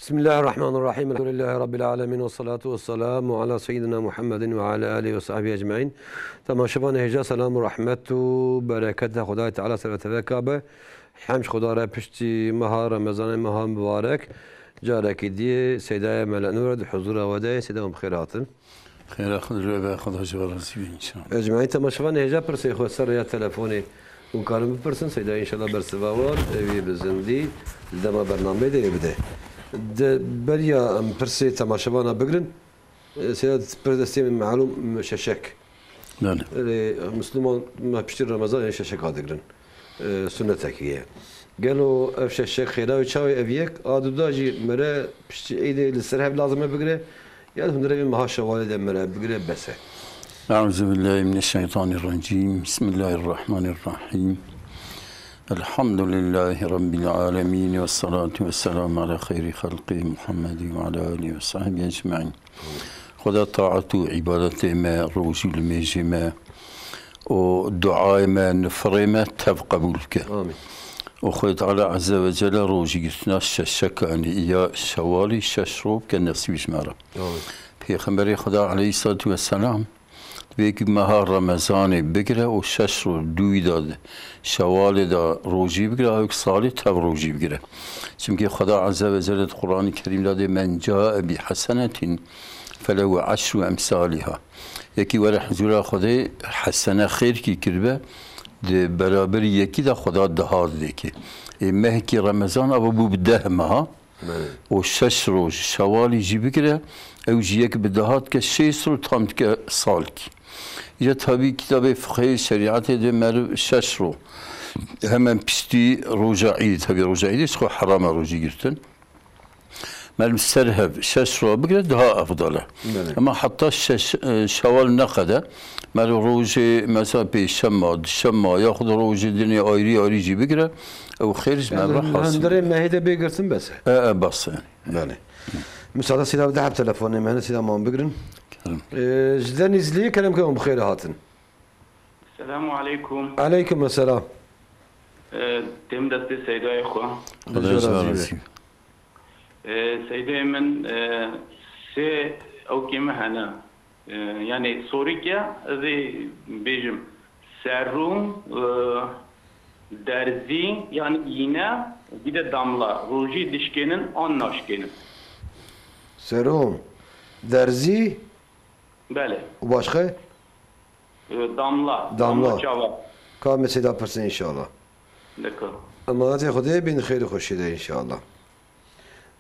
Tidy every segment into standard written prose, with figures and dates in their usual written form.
بسم الله الرحمن الرحيم الحمد لله رب العالمين والصلاة والسلام على سيدنا محمد وعلى آله وصحبه أجمعين. تماشاگان هجا سلام و رحمت و برکت خدای تعالی سر تفکر حمش خدا را پشتی ماه رمضان ماه مبارک جارکی دی سیدای ملنور حضور ودای سیدام بخیراتن خير أخذ الربا خذ جوار الزبين إن شاء الله. أجمعين تماشاگان هجا پرسی خود سر یا تلفنی اون کارم بپرسن سیدای ان شاء الله برسوار وی بزندی دما برنامه دی بده. بريا برسي تماشاوانا بقرن سيادة بردستي من معلوم ششك نعم مسلمان ما بشتري رمضان يعني ششك هذا قرن سنتك هي قالوا اف ششك خيراوي تشاوي افيك ادو داجي مرا بشتي ايدي للسرهب لازم بقرا يا هنري مها شوالد مرا بقرا بس. أعوذ بالله من الشيطان الرجيم. بسم الله الرحمن الرحيم. الحمد لله رب العالمين والصلاة والسلام على خير خلقه محمد وعلى آله وصحبه أجمعين. خدا طاعت و عبادت ما رسول ما ودعاء ما نفر ما تب قبول که. آمين. وخدا تعالى عز وجل روزي قلتنا شك أن إيا شوالي ششروب كالنسيج مرة. آمين. پیغمبر خدا عليه الصلاة والسلام ویکی ماه رمضان بگیره و شش رو دوی داد شوال دا روزی بگیره و یک سالی تب روزی بگیره چون خدا عز و جل قرآن کریم داده من جاء بحسنة فلو عشر امثالها یکی ولی حضور خدا حسنه خیر کی کرده ده برابر یکی دا خدا دهات دیگه ماه کی رمضان ابو بو ده ماه و شش روز شوالی جی بگیره او جی یک بدهات که شش رو تامد که سال کی یا tabi kitab-ı fıkhi şeriatı de mer şeş ro. Hemen pisti roja idi tabi roja idi. Şu harama roji girtin. Mer serheb şeş ro bigre daha afdala. Ama hatta şeval ne kadar mer roji mesela şemma yahud roji dini ayrı ji bigre o khiriz mer rahas. هندري ما هي ده بيقرسن بس. بس يعني. مساعدة سيدا ذهب تلفوني معنا سيدا ما بقرن. جدا نزلي كلامكم بخير هاتن. السلام عليكم. عليكم السلام. تم دست سيدة إخوة. سيدة من سي أو كم هنا يعني سوريا ذي بيجم سروم درزي يعني ينا bir de damla ruji dişkenin on naşkenin. Serum. Derzi. Bəli. Başka? Damla. Damla. Çava. Kâme seda pırsın inşallah. D'accord. Ama hadi Xudaya bin xeyri hoşi de inşallah.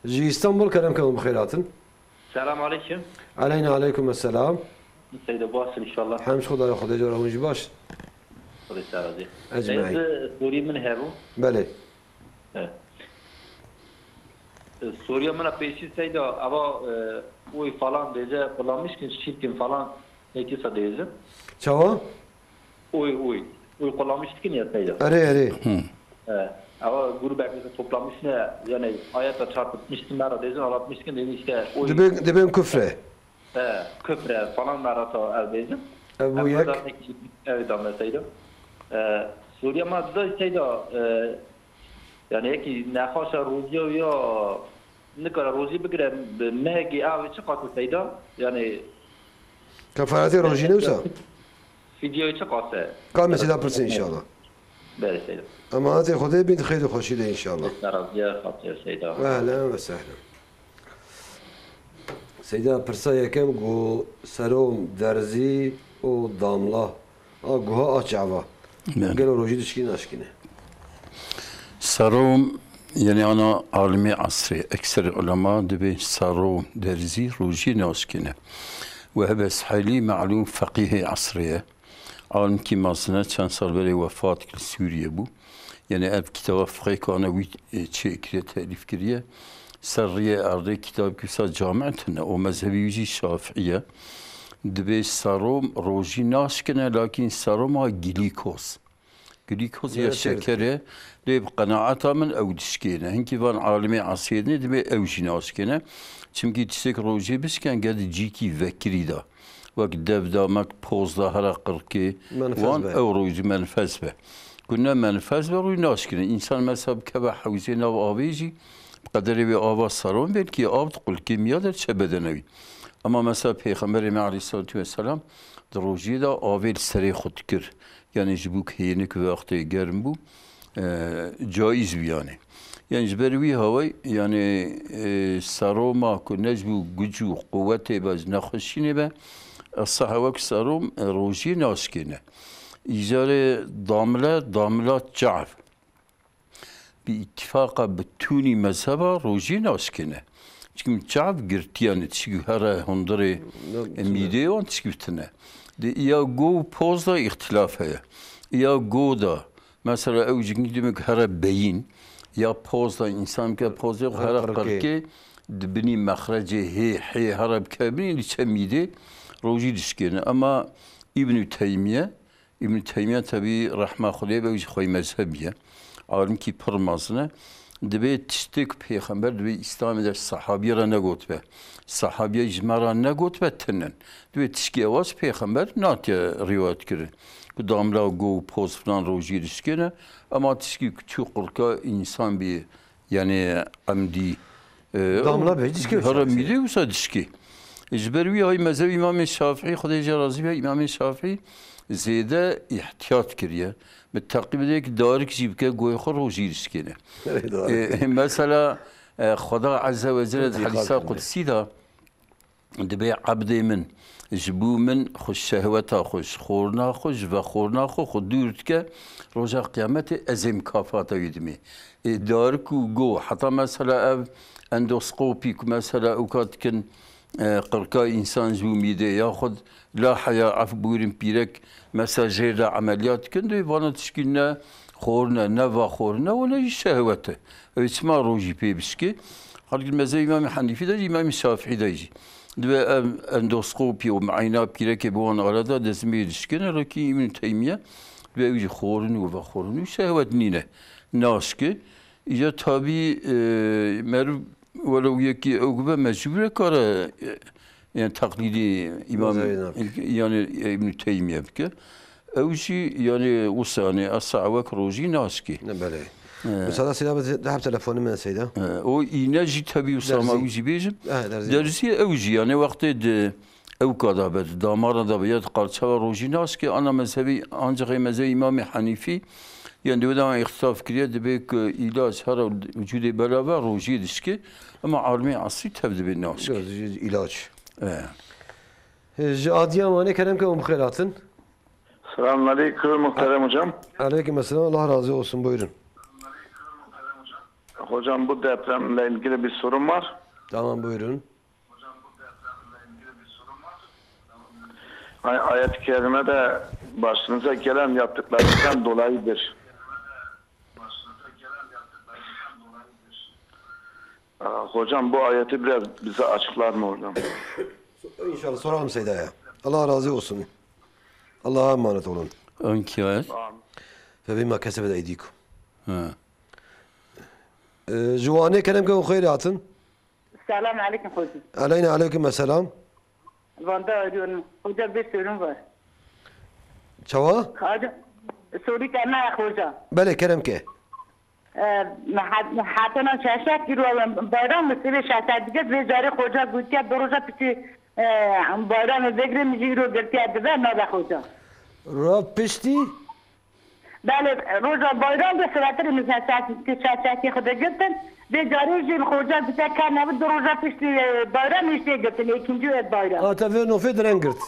Ji İstanbul kelamكم بخيراتن. Selam aleyküm. علينا عليكم السلام. Seyde basın inşallah. حمش خدا خدا جرا ونجي باش. Hadi sağlıcı. أجمعين. Suriye min hebu. بله. Suriye min peşi seyde ama uy falan diyece kullanmış ki şirkin falan neki sadece. Çava? Uy kullanmıştı ki niye seyde. Arı. Ama gurbetimizi toplamış ne yani ayakta çarpıtmıştım ben diyece anlatmıştım dedi işte uy. Dibin küfre. Köprü falan merata eldeydim. Bu yak. Evet anlataydım. Suriye madde seyde yani ki ne haşa roziyo ya ne kadar rozi bigre mehgi abi çıkartı seyde yani Kafarati rojine usa. videoyu çıkartı. Kâme seda pırsın inşallah. Böyle seyde. Ama hadi Xudaya bin xeyri hoşi de inşallah. Razıya hatır seyde. أهلا وسهلا. سيدا برسا يكم جو سروم درزي و داملا جوها أشعوا قالوا روجي دشكين أشكينه سروم يعني أنا عالمي عصري أكثر العلماء دبي سروم درزي روجي ناسكينه وهذا حالي معلوم فقيه عصرية عالم كي مازنة كان صار بلي وفاة كل سوريا بو يعني أب كتاب فقيه كأنا شيء كده تأليف كريه سرية أرضي كتاب كيسا جامعتنا ومذهبي يجي شافعية دبي سروم روجي ناشكنه لكن سروم جليكوز يا شكره ليه بقناعتها من أو دشكينه هنكي فان عالمي عصيرني دبي أوجي ناشكنه چمكي تسيك روجي بس كان قد جيكي فكري دا وقت دبدا مك بوز دا هرا قركي وان أو روجي منفذ به كنا منفذ به روي ناشكنه إنسان مثلا بكبه حوزينا وآبيجي قدری به آواز سرون بیل که آب تقول کیمیا در چه بدنوی اما مثلا پیغمبر علیه السلام در روزی دا آویل سری خود کرد یعنی جبو که هینه که وقتی گرم بو جایز بیانه یعنی جبروی هوای یعنی سروما که نجبو گجو قوت باز نخشینه به الصحوه که سروم روزی ناسکنه ایجار داملا جعف به اتفاق بتونی مذهبا روزی ناسکنه چون جعف گرتیانه چیکو هر هندره میده و چیکوتنه ده یا گو پوزدا اختلاف هست یا گو دا مثلا اوجینی دیمک هر بیین یا پوزدا انسان که پوزدا هر قرقه دبنی مخرج هی هر بکبنی لیچه میده روزی دشکنه اما ابن تیمیه tabi رحمه خدای به وجه خوی مذهبیه عالم کی پرمازنه دبی تشتک پیغمبر دبی اسلام در صحابی را نگوت به صحابی جمرا نگوت به تنن دبی تشکی آواز پیغمبر ناتیا روایت کرد که داملا گو پوز فلان روزی دشکنه اما تشکی تو قلقا انسان بی یعنی عمدی داملا به دشکی هر میده و دشکی اجبروی های مذهب امام شافعی خدای جرازی به امام شافعی زیاده احتیاط کریه به تقریبا یک دارک جیب که گوی خور روزی دشکنه مثلا خدا عز و جل حدیث قدسی دا دبی عبد من جبو من خوش شهوتا خوش خورنا خوش و خورنا خود دورت که روزا قیامت ازم کافاتا یدمی دارک و گو حتی مثلا اندوسکوپی که مثلا اوکات کن قرقای انسان جو میده یا خود لا حیا عف بوریم پیرک مساجر عملیات کنده وانا تشکیلنا خورنا نوا خورنا ولا شهوته اسمع روجي بيبسكي خالق المزاي امام حنيفي ده امام الشافعي ده يجي دو اندوسكوبي ومعينا بيرك بوان غلطه دزمي دشكنا ركي ابن تيميه دو يجي خورن و خورن شهوت نينه ناشكي اجا تابي مر ولو يكي اوغبه مجبور كاره yani taklidi imam yani İbn Teymiye bike اوشی yani usani as-sa'wak roji naski نه بله مثلا سیدا ده تلفن من سیدا o ineci tabi usama اوجی بیجم درسی اوجی yani وقتی de او kada bed damara da biyat qarçava roji naski ana mezhebi ancak mezhebi İmam Hanifi yani devamlı ihtilaf kiriyor demek ilaç her vücudu beraber roji diski ama almi asli tebdi bir naski ilaç Adiyaman'e kerem ki umkhelatın. Selamünaleyküm muhterem hocam. Aleykümselam. Allah razı olsun. Buyurun. Hocam bu depremle ilgili bir sorun var. Tamam buyurun. Ayet-i kerimede başınıza gelen yaptıklarınızdan dolayıdır. Hocam bu ayeti biraz bize açıklar mı hocam? İnşallah soralım Seyda'ya. Allah razı olsun. Allah'a emanet olun. Hangi ayet? فبما كسبت أيديكم. جواني كلامكم خيراتن. Selam aleyküm hocam. Aleyna aleyküm selam. Van'da arıyorum. Hocam bir sorun var. Çava? Hocam soru کرنا hocam. بله كلام كه. حتما شاشات گیرو بایرام مثل شاشات دیگه وزاره خوجا گوتیا دروجا پیچی بایرام بگیره میگیرو گرتیا دیگه نه خوجا را پشتی بله روزا بایرام به صورت مثل شاشاتی خود گرتن به جاری جیم خوجا بیشتر کار نبود دروجا پیشتی بایرام میشه گرتن ikinci بایرام تفه نوفي درنگرت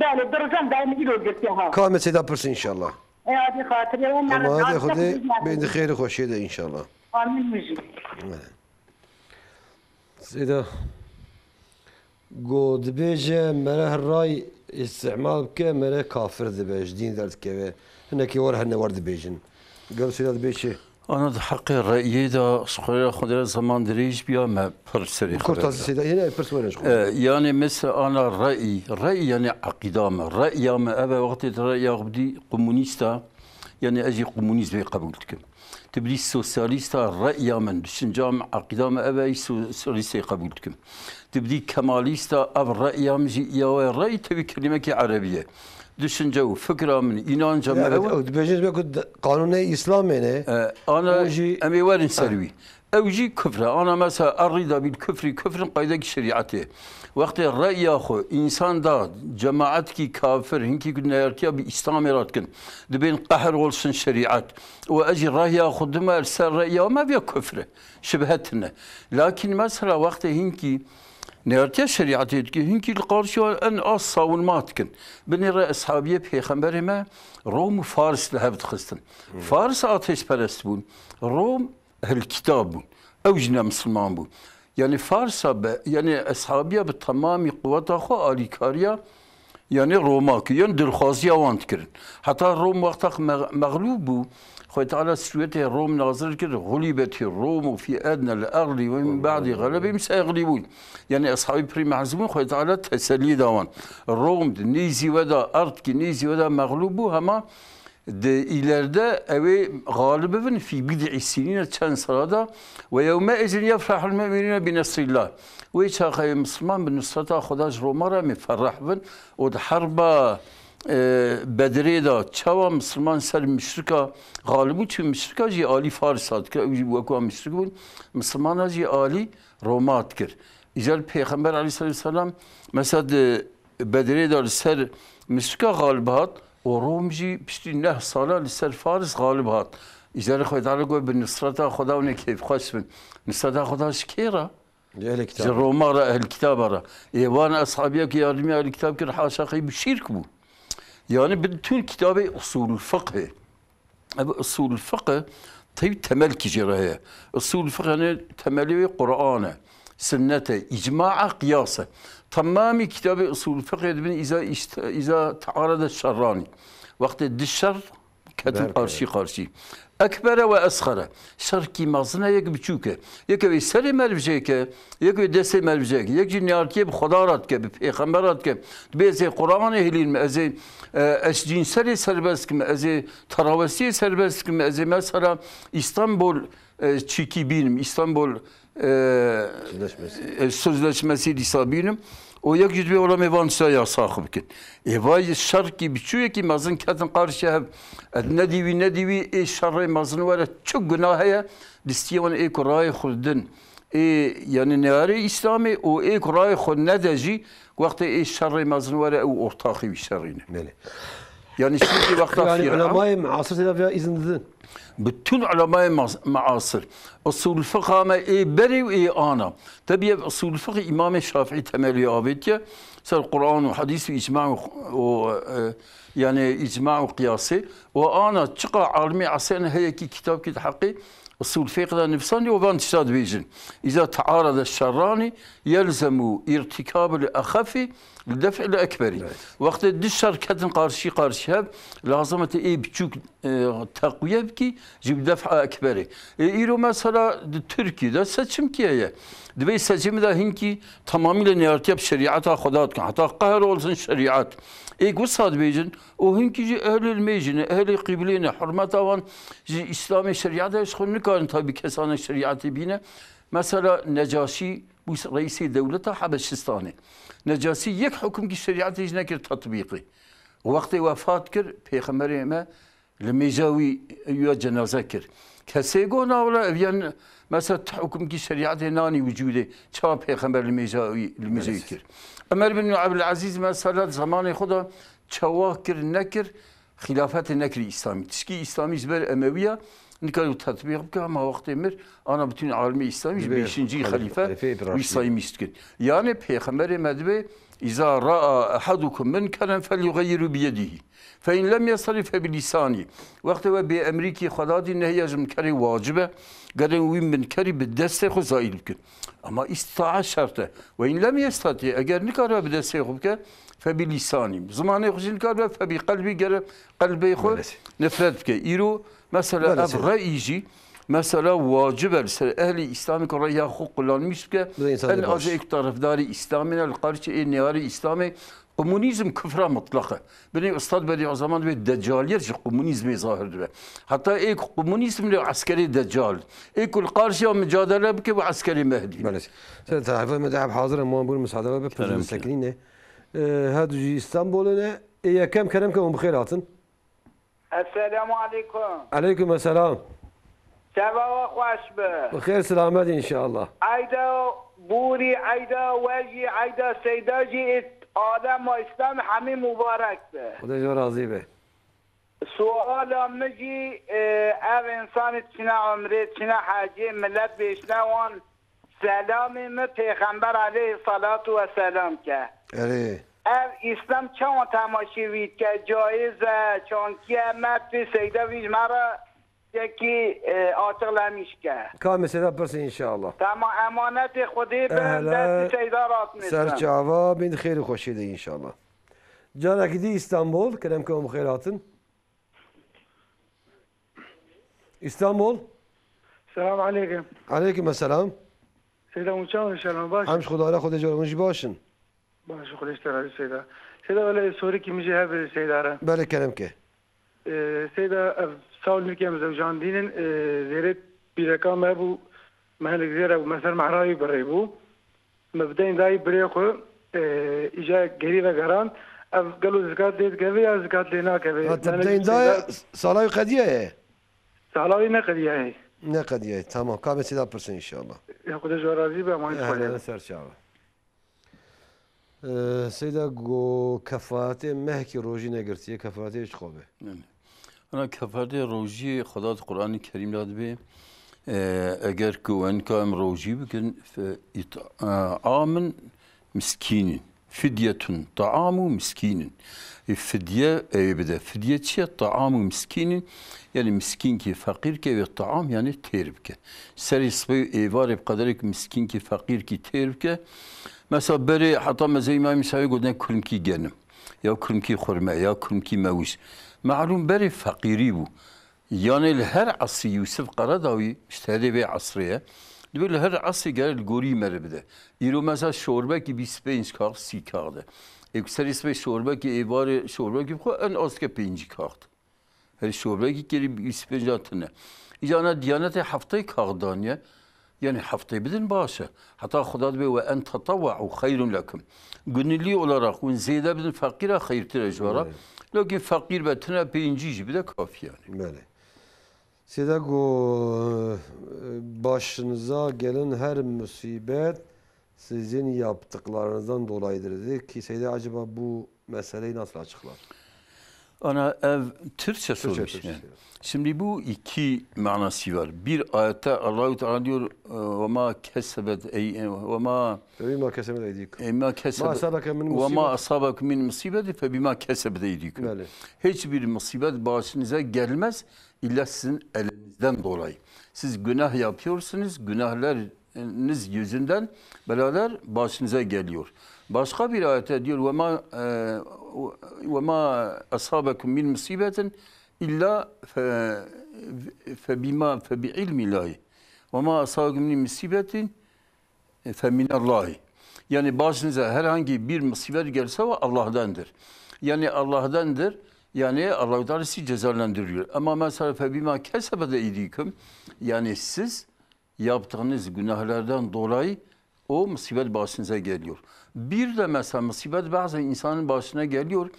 بله دروجا دائم میگیرو گرتیا ها كامل سيدا برس إن شاء الله هذه خاطري وانا الله هذا خدي بين خير وخشيه إن شاء الله آمين مجيب سيدا قد بيجي مره الراي استعمال بك مره كافر دبيج دين درد كذا هناك ورا هنا ورد بيجن قال سيدا بيجي أنا حق الرأي ده صغير خدرة زمان دريج بيا ما برسري كرت سيدا هنا برس وين يعني مثل أنا رأي يعني عقيدة ما رأي ما أبا وقت رأي بدي كومونيستا يعني أجي كومونيست بقبولتك تبدي سوسياليستا رأي من شنجام عقيدة ما أبا سوسياليست قبولتك تبدي كماليستا أب رأي مجي يا رأي تبي كلمة عربية düşünce و فكرة من إنانجا ما او دبيجنز بيكون قانون اسلامي نه أنا وجي- أمي وارن سروي أو جي كفر أنا مثلا الرضا بالكفر كفر قيدك شريعته وقت الرأي أخو إنسان دا جماعتك كافر هنكي كنا يرتيا بإسلام راتكن دبين قهر والسن شريعات وأجي الرأي أخو دما السر رأي ما بيا كفر شبهتنا لكن مثلا وقت هنكي نرتيا شريعتك هنكي القارشوا أن أصا والماتكن بني رأي أصحابي بيخمبري ما روم وفارس لهبت خستن فارس آتش پرست روم أهل الكتاب بون أوجنا مسلمان بون يعني فارس يعني أصحابي بالتمام قوة خو آليكاريا يعني روماك يعني درخوازي وانت كرن حتى روم وقتها مغلوب بو خوي تعالى سويته روم ناظر كده غلبت الروم وفي أدنى الأرض ومن بعد غلبهم سيغلبون يعني أصحابي بري معزمون خوي تعالى تسلي دوان الروم نيزي ودا أرض كي نيزي ودا مغلوب بو هما ileride evi galibin fi bid'i sinine çen sırada ve yevme izin yefrahul müminine bi nesrillah ve çakay Müslüman bin nusrata Xudaj Romara mi ferrahbin o da harba Bedre'de çava Müslüman ser müşrika galibu çünkü müşrika ji Ali Farsat ki bu ku müşrik bun Müslüman ji Ali Romat kir İzel Peygamber Aleyhisselam mesela Bedre'de ser müşrika galibat ورومجي بشتي نه صلاة لسر فارس غالب هات إذا رخوا تعالى قوي بالنصرة خدا ونكيف خشفن نصرة خدا شكيرة اهل الكتاب جروما را أهل الكتاب را إيوان أصحابيك يا رمي أهل الكتاب كر حاشا قيب الشرك بو يعني بدون كتاب أصول الفقه أصول الفقه طيب تملك جراها أصول الفقه يعني تملي قرآن سنة إجماع قياسة تمامي كتاب أصول الفقه إذا تعارض الشراني وقت الشر كتب قارشي أكبر وأصغر شر كي مازنا يك بتشوكه يك بيسري مرفجيك يك بيدسي مرفجيك يك جنيارتي بخضاراتك بخمراتك بيزي قرآن هلين مأزي أشجين سري سربسك مأزي تراوسي سربسك مأزي مثلا إسطنبول تشيكي بينم إسطنبول sözleşmesi disabinim o yak yüzbe ola mevansa ya sahib kin evay şer ki biçuye ki mazın kadın karşı hep ne divi şerre mazın var çok günahaya distiyon kuray khudun yani nari İslami o kuray khud nedeci vakti şerre mazın var o ortağı bir şerrine yani şimdi vakta يعني علماء معاصر فيها إذن ذن bütün علماء معاصر اصول الفقه ما بري وانا تبي اصول الفقه امام الشافعي تملي ابيتيا سر القران وحديث واجماع يعني اجماع وقياسي وانا تشقى عالمي عسين هي كتاب كده حقي اصول الفقه نفساني وبان تشاد بيجن اذا تعارض الشراني يلزم ارتكاب الاخف لدفع الاكبر وقت الدشر كتن قارشي هب لازمت بتشوك تقويه بكي جيب دفع اكبر ايرو مثلا تركي ده seçim kiye دبي seçimi de hinki tamamıyla niyartiyap şeriata xudat kan hatta qahar olsun şeriat gusad bejin o hinki ehl-i mecine ehl-i kıbline hürmet avan İslami şeriata eşkhun nikarın tabi kesane şeriatı bine mesela Necaşi bu reisi devlete Habeşistan'ı Necasi yek hüküm ki şeriatı hiç nekir tatbiki vakti vefat kir peygamberime لميجاوي يو جنازة كر كسيقو ناولا يعني مثلا تحكم كي شريعة ناني وجوده شاب پیغمبر الميجاوي كر عمر بن عبد العزيز مثلا زمان خدا شوا كر نكر خلافات نكر إسلامي تشكي إسلامي جبر أموية نكروا تطبيق بكا ما وقت مر أنا بتون عالمي إسلامي بيشنجي خليفة وإسلامي كر يعني پیغمبر مدبي إذا رأى أحدكم منكرا فليغير بيده فإن لم يصرف بلسانه وقت بأمريكا خدادي نهي منكري واجبة قالوا وين منكري بالدستة خزائل بكن أما استطاع شرطه وإن لم يستطيع أجر نكره بالدستة خبك فبلسانه زمان يخزن كره فبقلبي قلبي خو نفرت بك إيرو مثلا الرئيجي مثلا واجب أهل الإسلام كريا خو قلان مش بك أن أجيك طرف داري إسلامنا القرش نياري إسلامي komünizm küfre mutlaka. Benim Üstad Bediüzzaman zaman ve deccaliyet komünizmi zahirdir. Hatta ilk komünizmle askeri deccal. İlk karşıya mücadele bike bu askeri mehdi. مالك تعرف مدعب حاضر ما نقول مساعدة بس مساكنين هذا جي اسطنبول İyi kem keremkem bixêr hatin. Esselamu aleyküm. Aleyküm selam. Sabah hoş be. Bixêr selamet inşallah. Ayda buri, ayda veji, ayda seydaci alem ve İslam hami mübarek be. Xuda jo razı be. Suala mıcı ev insan içine ömrü içine hacı millet beşine wan selamı mı Peygamber aleyhissalatu vesselam ke. Eri. ev İslam çan tamaşivit ke caiz çanki mevti seyda viz mara ki açıklamış ke. Ka mesela persin inşallah. Tamam emanet Khudi ben Ehlen. desti seyda ratmışım. Serçava bin xêr xoşî de inşallah. Carekî dî İstanbul keremkem bixêr hatin. İstanbul. السلام عليكم Aleyküm selam. سيدة مشاور ان شاء الله باش Hemş xudara xuda jo ronjî başın. باش شغل اشتغل سيدة سيدة ولا سوري كي مجي هذا سيدة Bele keremke. سيدة ساول ملكي مزوجان دينن زيرت برقم ابو مهلك زيرة ومثل معراي بريبو مبدئيا داي بريخو اجا قريبه قران قالوا زكاة ديت كذا يا زكاة لنا كذا Tebdeyin da salayı kadiye. سالاوي نقد يا هي Ne kadiye? Tamam. Ka mesela persin inşallah. ياخذ جوارازي بما Ehlen يدخل serçava. Seyda go kefareti mehki roji negirtiye kefareti hiç xobe. أنا كفارة روجي خدات القرآن الكريم لاد بي أجر كوان كام روجي بكن طعام مسكين فدية طعام مسكين الفدية بدأ فدية شيء طعام مسكين يعني مسكين كي فقير كي والطعام يعني تيرب كي سري صبي إيوار بقدرك مسكين كي فقير كي تيرب كي مثلا بري حتى ما زي ما مساوي قلنا كلم كي جنم يا كلم كي خرمة يا كلم كي موش معلوم بري فقيري بو يعني الهر عصي يوسف قرداوي اشتهدي بي عصرية دول هر عصي قال الجوري مربده يرو مثلا شوربة كي بيسبينش كار سي كارده يكسر اسمه شوربة كي إيوار شوربة كي بخو أن أسكة بينجي كارد هر شوربة كي بيسبينجاتنا إجانا ديانة حفظي كاردانية يعني حفظي بدن باشا حتى خدا بي وأن تطوعوا خير لكم قلنا لي olarak وين زيادة بدن فقيرة خير ترجورا لكن فقير بتنا بينجي بده كافي يعني Böyle. Seyda go başınıza gelen her musibet sizin yaptıklarınızdan dolayıdır dedi ki Seyda acaba bu meseleyi nasıl açıklar? Ana ev Türkçe sormuş yani. Şimdi bu iki manası var. Bir ayette Allah-u Teala diyor ve ma kesebet ve ma Bima kesemet eydikum. ma kesebet Ma asabaka min ve ma musibet. asabak min musibeti fe bima kesebet eydikum. Böyle. Hiçbir musibet başınıza gelmez illa sizin elinizden dolayı. Siz günah yapıyorsunuz, günahlarınız yüzünden belalar başınıza geliyor. Başka bir ayette diyor ve ma asabakum min musibetin illa fe bima fe bi ilmillahi ve ma asabakum min musibetin fe minallahi. Yani başınıza herhangi bir musibet gelse o Allah'tandır. Yani Allah'tandır. Yani Allah-u Teala sizi cezalandırıyor. Ama mesela fe bima kesebet eydikum yani siz yaptığınız günahlardan dolayı o musibet başınıza geliyor. Bir de mesela musibet bazen insanın başına geliyor.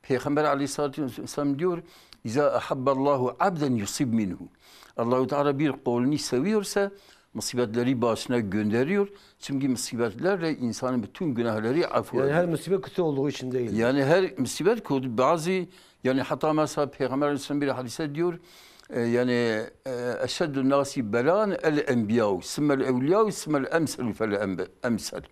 Peygamber aleyhissalatü vesselam diyor İza ahabballahu abden yusib minhu. Allah-u Teala bir kulunu seviyorsa musibetleri başına gönderiyor. Çünkü musibetlerle insanın bütün günahları affediyor. Yani her musibet kötü olduğu için değil. Yani her musibet kötü. Bazı yani hatta mesela Peygamber aleyhisselam bir hadise diyor yani eşeddü nasi belan el enbiyav simmel evliyav simmel emsel fel emsel.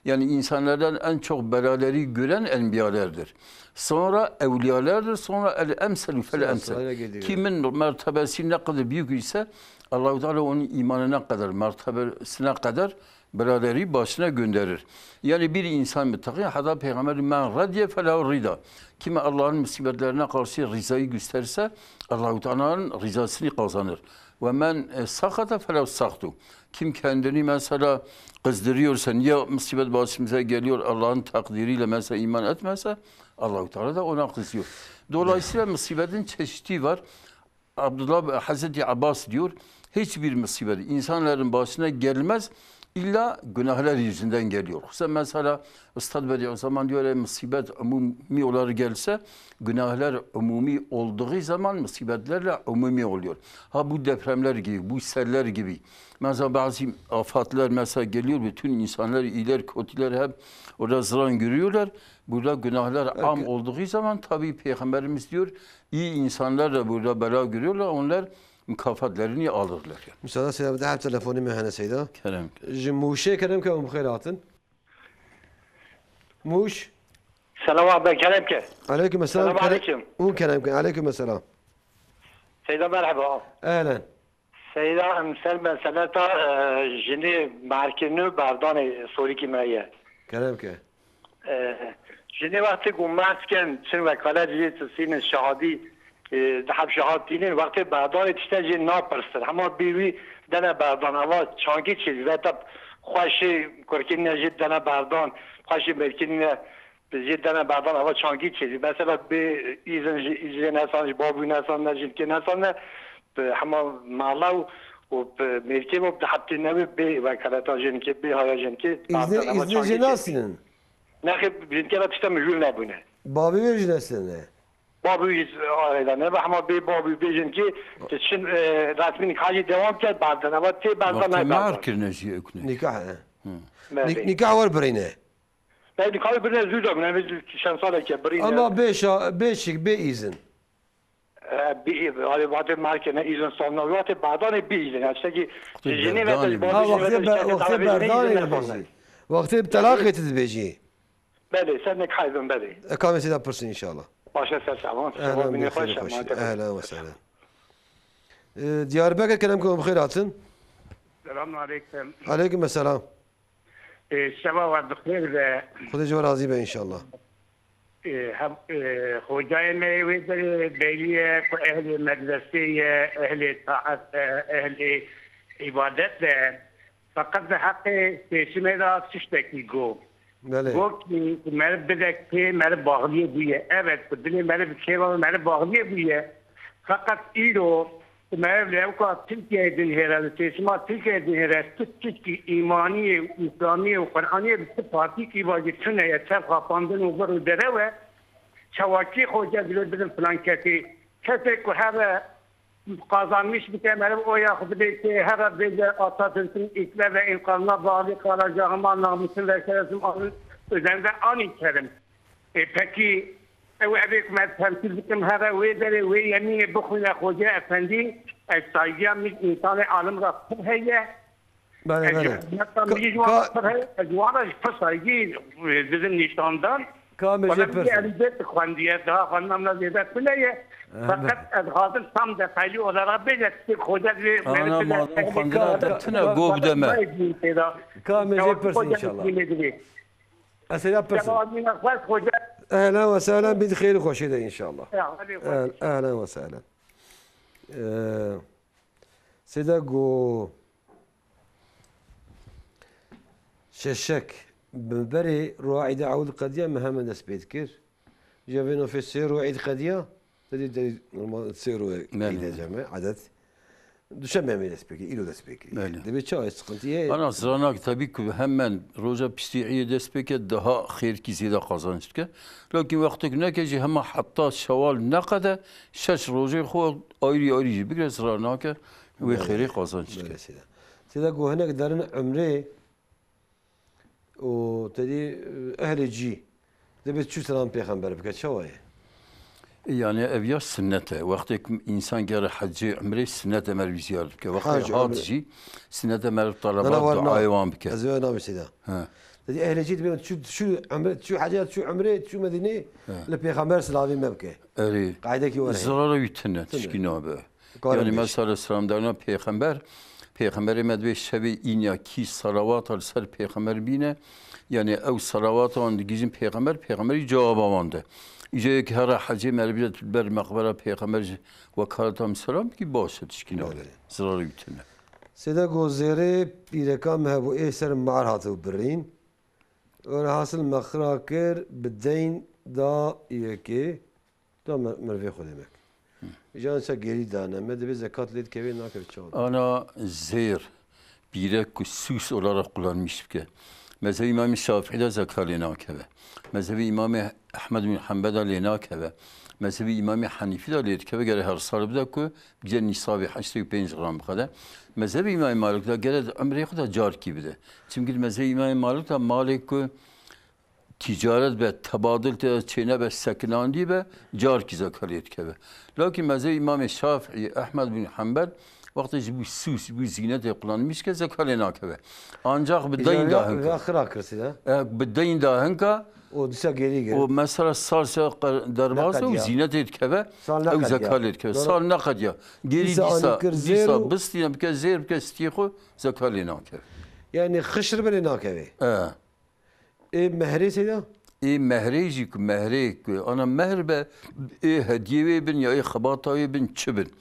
Yani insanlardan en çok belaları gören enbiyalardır. Sonra evliyalardır, sonra el emsel fel emsel. Kimin mertebesi ne kadar büyük ise Allah-u Teala onun imanına kadar, mertebesine kadar belaları başına gönderir. Yani bir insan müttaki, hatta Peygamberin men radye felahu rida. Kime Allah'ın musibetlerine karşı rızayı gösterse Allah-u Teala'nın rızasını kazanır. Ve men sakata felahu saktu. Kim kendini mesela kızdırıyorsa, niye musibet başımıza geliyor Allah'ın takdiriyle mesela iman etmezse Allah-u Teala da ona kızıyor. Dolayısıyla musibetin çeşidi var. Hazreti Abbas diyor, hiçbir musibet insanların başına gelmez İlla günahlar yüzünden geliyor. Mesela Üstad Bediüzzaman diyor musibet umumi olarak gelse günahlar umumi olduğu zaman musibetlerle umumi oluyor. Ha bu depremler gibi, bu seller gibi. Mesela bazı afatlar mesela geliyor bütün insanlar iyiler kötüler hep orada ziran görüyorlar. Burada günahlar am olduğu zaman tabii Peygamberimiz diyor iyi insanlar da burada bela görüyorlar onlar mükafatlarını alırlar. Yani. Müsaade selam da telefonu mehane seyda. Kerem. Jimuşe kerem ke mukhiratın. Muş. Selam abi Kerem ki. Aleyküm selam. Selam aleyküm. Kerem ke. Aleyküm selam. Seyda merhaba. Ehlen. Seyda emsel mesela ta jini markinu bardane soriki meye. Kerem ke. Jini vakti gummasken çin vekala jitsinin şahadi دحب شهاد دینین وقتی بردان تشته جی ناپرستر اما بیوی دنه بردان اما چانگی چیز و تب خوشی کرکین نجید دنه بردان خوشی مرکین نجید دنه بردان اما چانگی چیزی مثلا به ایزن نسان بابوی نسان نجید که نسان اما مالا و مرکین و دحبتی نوی به وکالتا جن که به های جن که İzne jenasının. نه خب جن که را تشته مجول نبونه Babi ver jenasını. بابوی آیدانه و همه به بابوی بیشن که چون رسمی نکاحی دوام کرد بعدن اما تی بعدن Vakti نه mar بعدن kirneci ökne. Nikah. Nikah var birine. نه نکاحی برای زود هم نه چند ساله که برای Ama beşik be izin. آره وقتی مرک نه ایزن سامنا وقتی بعدن بیشن هسته که جنی Ha vakti berdan beji. Vakti talak etdi beji. بله سر نکاحی بن بله Ekamesi de yapırsın inşallah. باشه سر سلام Ehlen شما ve بینی خوش sehlen. شما Ehlen ve sehlen. Diyarbakır kerem ke mukhiratın. Selamun aleyküm. Aleyküm selam. Şeba ve bixir ve Xuda cevher razı be inşallah. خوجای میوه در بیلیه و اهل مدرسه اهل طاعت اهل عبادت ده فقط به حق پیشمه را تشتکی گو Bele. گو که مر بدک که مر باغلیه بویه evet بدلی مر بکیوه مر باغلیه بویه فقط ایرو مر لوکا ترکیه دن هرال تسما ترکیه دن هرال تشکی ایمانی اسلامی و قرآنی به پارتی کی واجب تونه یا چه خواندن و برو دره و çavaki hoca diyor bizim planketi köpek her kazanmış bir temel o yakıbı ki her böyle Atatürk'ün ikle ve inkarına bağlı kalacağıma namusun ve şerefim üzerinde an içerim. Peki evet temsilcikim her ve yemin bukhuna hoca efendi saygıya insan alim rahat heye Bele. Ecvara saygı bizim nişandan Kamil ولكن البيت خوانديتها خواندنا زيادة كلها فقط الغاضب صم دفعي ولا ربي خدت لي Ana madem kandira tına gov deme. Kamil yaparsın inşallah. Asıl yaparsın. Ehlen ve sehlen bir khayr خوشی ده inşallah. Ehlen ve sehlen. Seda go şeşek ببري روعد عود قديا مهما ناس بيذكر جافينو في السير روعد قديا تدي نورمال تسيرو إذا جمع عدد düşemem despeki, ilo despeki. Demek çay sıkıntıya. Ana sıranak tabii ki hemen roja pistiye despeki daha xeyr kisi de kazanır ki. Lakin vakti ne ki hem hatta şeval ne kadar şaş roja xo ayrı bir sıranak ve xeyri kazanır ki. Seda gohnek darın ömrü و تدي أهل جي دبت شو سلام بيخنبر بك شوية يعني أبيا سنته وقتك إنسان جار حجي عمري سنته مر بزيارة بك وقت هاد جي سنته مر طلبات دعايوان بك أزوج نام سيدا تدي أهل جي تبي شو عمري شو حاجات شو عمري شو مدينة لبيخنبر سلامي ما بك أري قاعدة كي وراي زرارة يتنى تشكينا به يعني مثلا السلام دارنا بيخنبر Peygamber medve şevi inya ki salavat al ser peygamber bine yani ev salavat an gizin peygamberi cevap avandı. İce ki her hacı merbilet ber makbara peygamber vekalatam selam ki başa tişkine zararı bütüne. Seda gozere birekam hebu eser ma'ar hatu birin ve hasıl makrakir bideyn da iyeki da merve xudemek. جان سا گری دانه مده به زکات لید که ناکه چهار. أنا زير birek ku süs olarak kullanmış ki. Mezhebi İmam-ı Şafii'de zeka lenakeve. Mezhebi İmam-ı Ahmed bin Hanbel'de lenakeve. Mezhebi İmam-ı Hanifi'de lenakeve göre her salı bide ku bize nisabı 85 gram kadar. Mezhebi İmam Malik'de göre ömrü kadar car gibidir. Çünkü mezhebi İmam Malik'de Malik ku ticaret ve tabadıl çeyne ve sekinandi ve car ki zakaliyet keve. Lakin mezhebi İmam Şafii, Ahmed bin Hanbel vakti bu süs, bu zinet yapılanmış ki zakalena keve. Ancak biddeyin dahınka. Ve akır akırsın ha. Biddeyin dahınka. O dışa geri. O mesela sarsa derbası o zinet etkeve. O zakaliyet keve. Sal ne kadar ya. Geri disa bıstıyla bir kez zehir bir kez stiğo zakalena keve. Yani hışır bile nakeve. Mehre seyda? Mehreci ku mehre ku ana mehre hediye bin ya xabatayı bin çibin.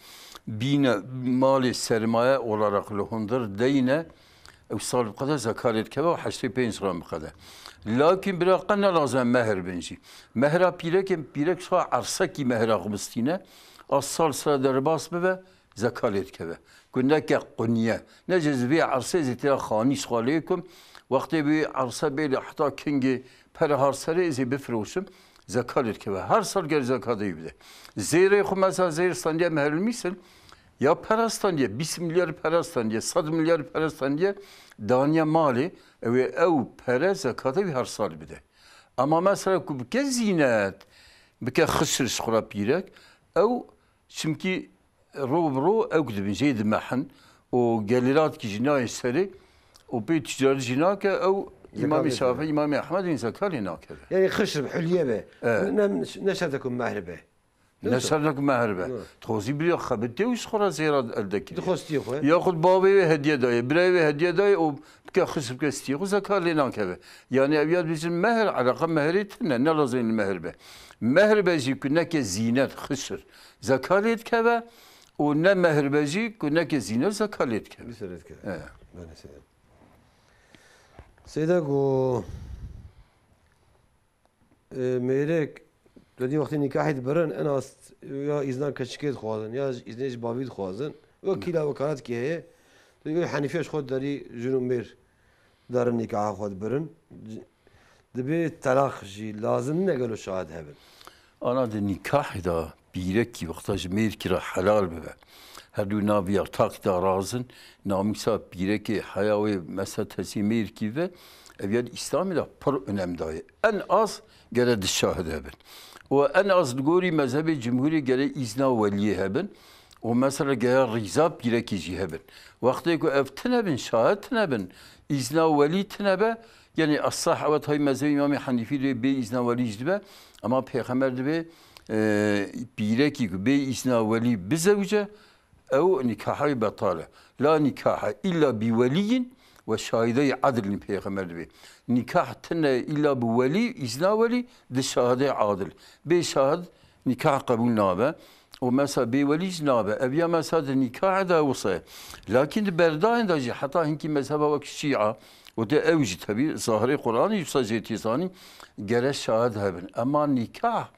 Bine mali sermaye olarak lehundur deyne ev salib kadar zakaret keva 85 gram kadar. Lakin bırakın ne lazım meher binci. Mehra pirek şu arsa ki mehra kımstine asal sıra derbas be zakaret keva. Kundak quniye. Ne cezbi arsa zitira khanis khalikum. وقتی به عرصه بیل حتی کنگی پر هر سری ازی بفروشم زکات که هر سال گر زکاتی بده زیره خو مثلا زیر استانیه مهرل میسن یا پرستانیه 20 milyar پرستانیه 100 milyar پرستانیه دانیه مالی او پر زکاتی به هر سال بده اما مثلا که بکه زینت بکه خسرش خورا بیرک او چمکی رو او کدوم جید محن و گلیرات کی جنای سری و بيت تجارة جناك أو إمام الشافعي إمام أحمد زكاة هناك يعني خشب حلية به نشرتكم مهربة نشرتكم مهربة تخوزي بريا خبتي وش خرا زيرا الدكي تخوزتي أخوة ياخذ بابي هدية داي براي هدية داي وبك خشب كستي وزكاة هناك يعني أبيات بيجي مهر على رقم مهريتنا نلازم المهربة مهربة جي كنا كزينة خشر زكاة كذا ونا مهربة جي كنا كزينة زكاة كذا بسرعة كذا سيدا کو میرک دادی وقتی نکاحت برن انا یا ایزنان کشکید خوازن یا ایزنش باوید خوازن و کلا وکالت که هی دادی حنیفیش خود داری جنوب میر دارن نکاح خود برن دبی طلاق جی لازم نگلو شاهد هبن انا ده نکاح دا بیرک کی وقتاش میر کی را حلال ببه هر دو نابیار تاک دا رازن نامیسا بیرکی حیاوی مثلا تسیمیر کی و evvel İslam'da da par önemli. En az gene dışarıda hebben. O en az gori mezhebi cumhuri gene izna veliye hebben. O mesela gene rizab girekici hebben. Vakti ko evtenebin şahitnebin izna veli tenebe yani as-sahavet hay mezhebi İmam Hanifi de be izna veli be ama peygamber de be bireki be izna veli bizevce ev nikahı batale. La nikaha illa bi veliyin ve şahidey adilin peygamber de nikah tenne illa bu veli izna veli de şahide adil. Be şahid nikah kabul nabe. O mesela be veli nabe. Evya mesela nikah da olsa. Lakin de berdain da hatta hinki mezhebe ve şia o da evci tabi zahiri Kur'an yüksek tizani gere şahid hebben. Ama nikah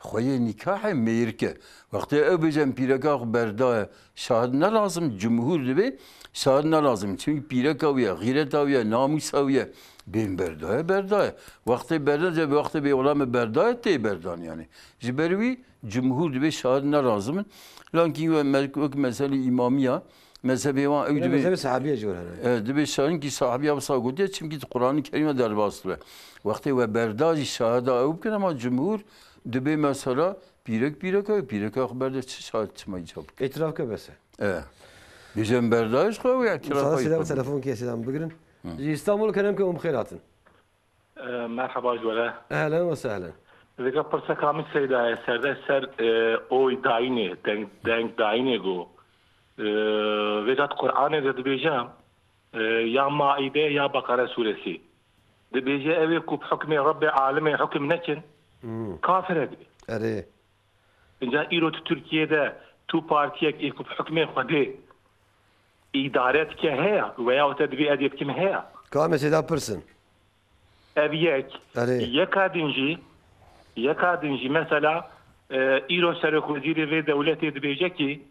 خوی نکاح میرکه وقتی او بجن پیرکا برده شاهد نلازم جمهور دبی شاهد نلازم چون پیرکا ویا غیرت ویا ناموس ویا بین برده وقتی برده جب وقتی به علام برده تی بردان یعنی جبروی جمهور دبی شاهد نلازم لکن و مثلا امامیه مذهبی وان او دبی مذهب صحابیه جوره دبی شاهد کی صحابیه بسا گودیه چون کی قرآن کریم در باستوه وقتی و برده شاهد او بکنه ما جمهور دبی مثلا پیرک خبرده چه شاید چه میجاب اعتراف که بسه بیشتر برداشت خواهی اعتراف سلام تلفن کی سلام بگیرن استانبول کنم که خیراتن مرحبا جوله اهلا وسهلا دیگه پرسه کامی سیده سرده سر اوی داینه دنگ داینه گو وجد قرآن ده بیجام یا مائده یا بقره سورسی ده بیجه اوی کب حکم رب عالمه حکم نکن kafir ediyor. Evet. İnce İrot Türkiye'de tu partiye ilk hükme xwedê idare etke heye veya tedbir edip kim heye. Ka mesela pırsın. Ev yekadinci mesela İro Serok Veziri ve devleti diyecek ki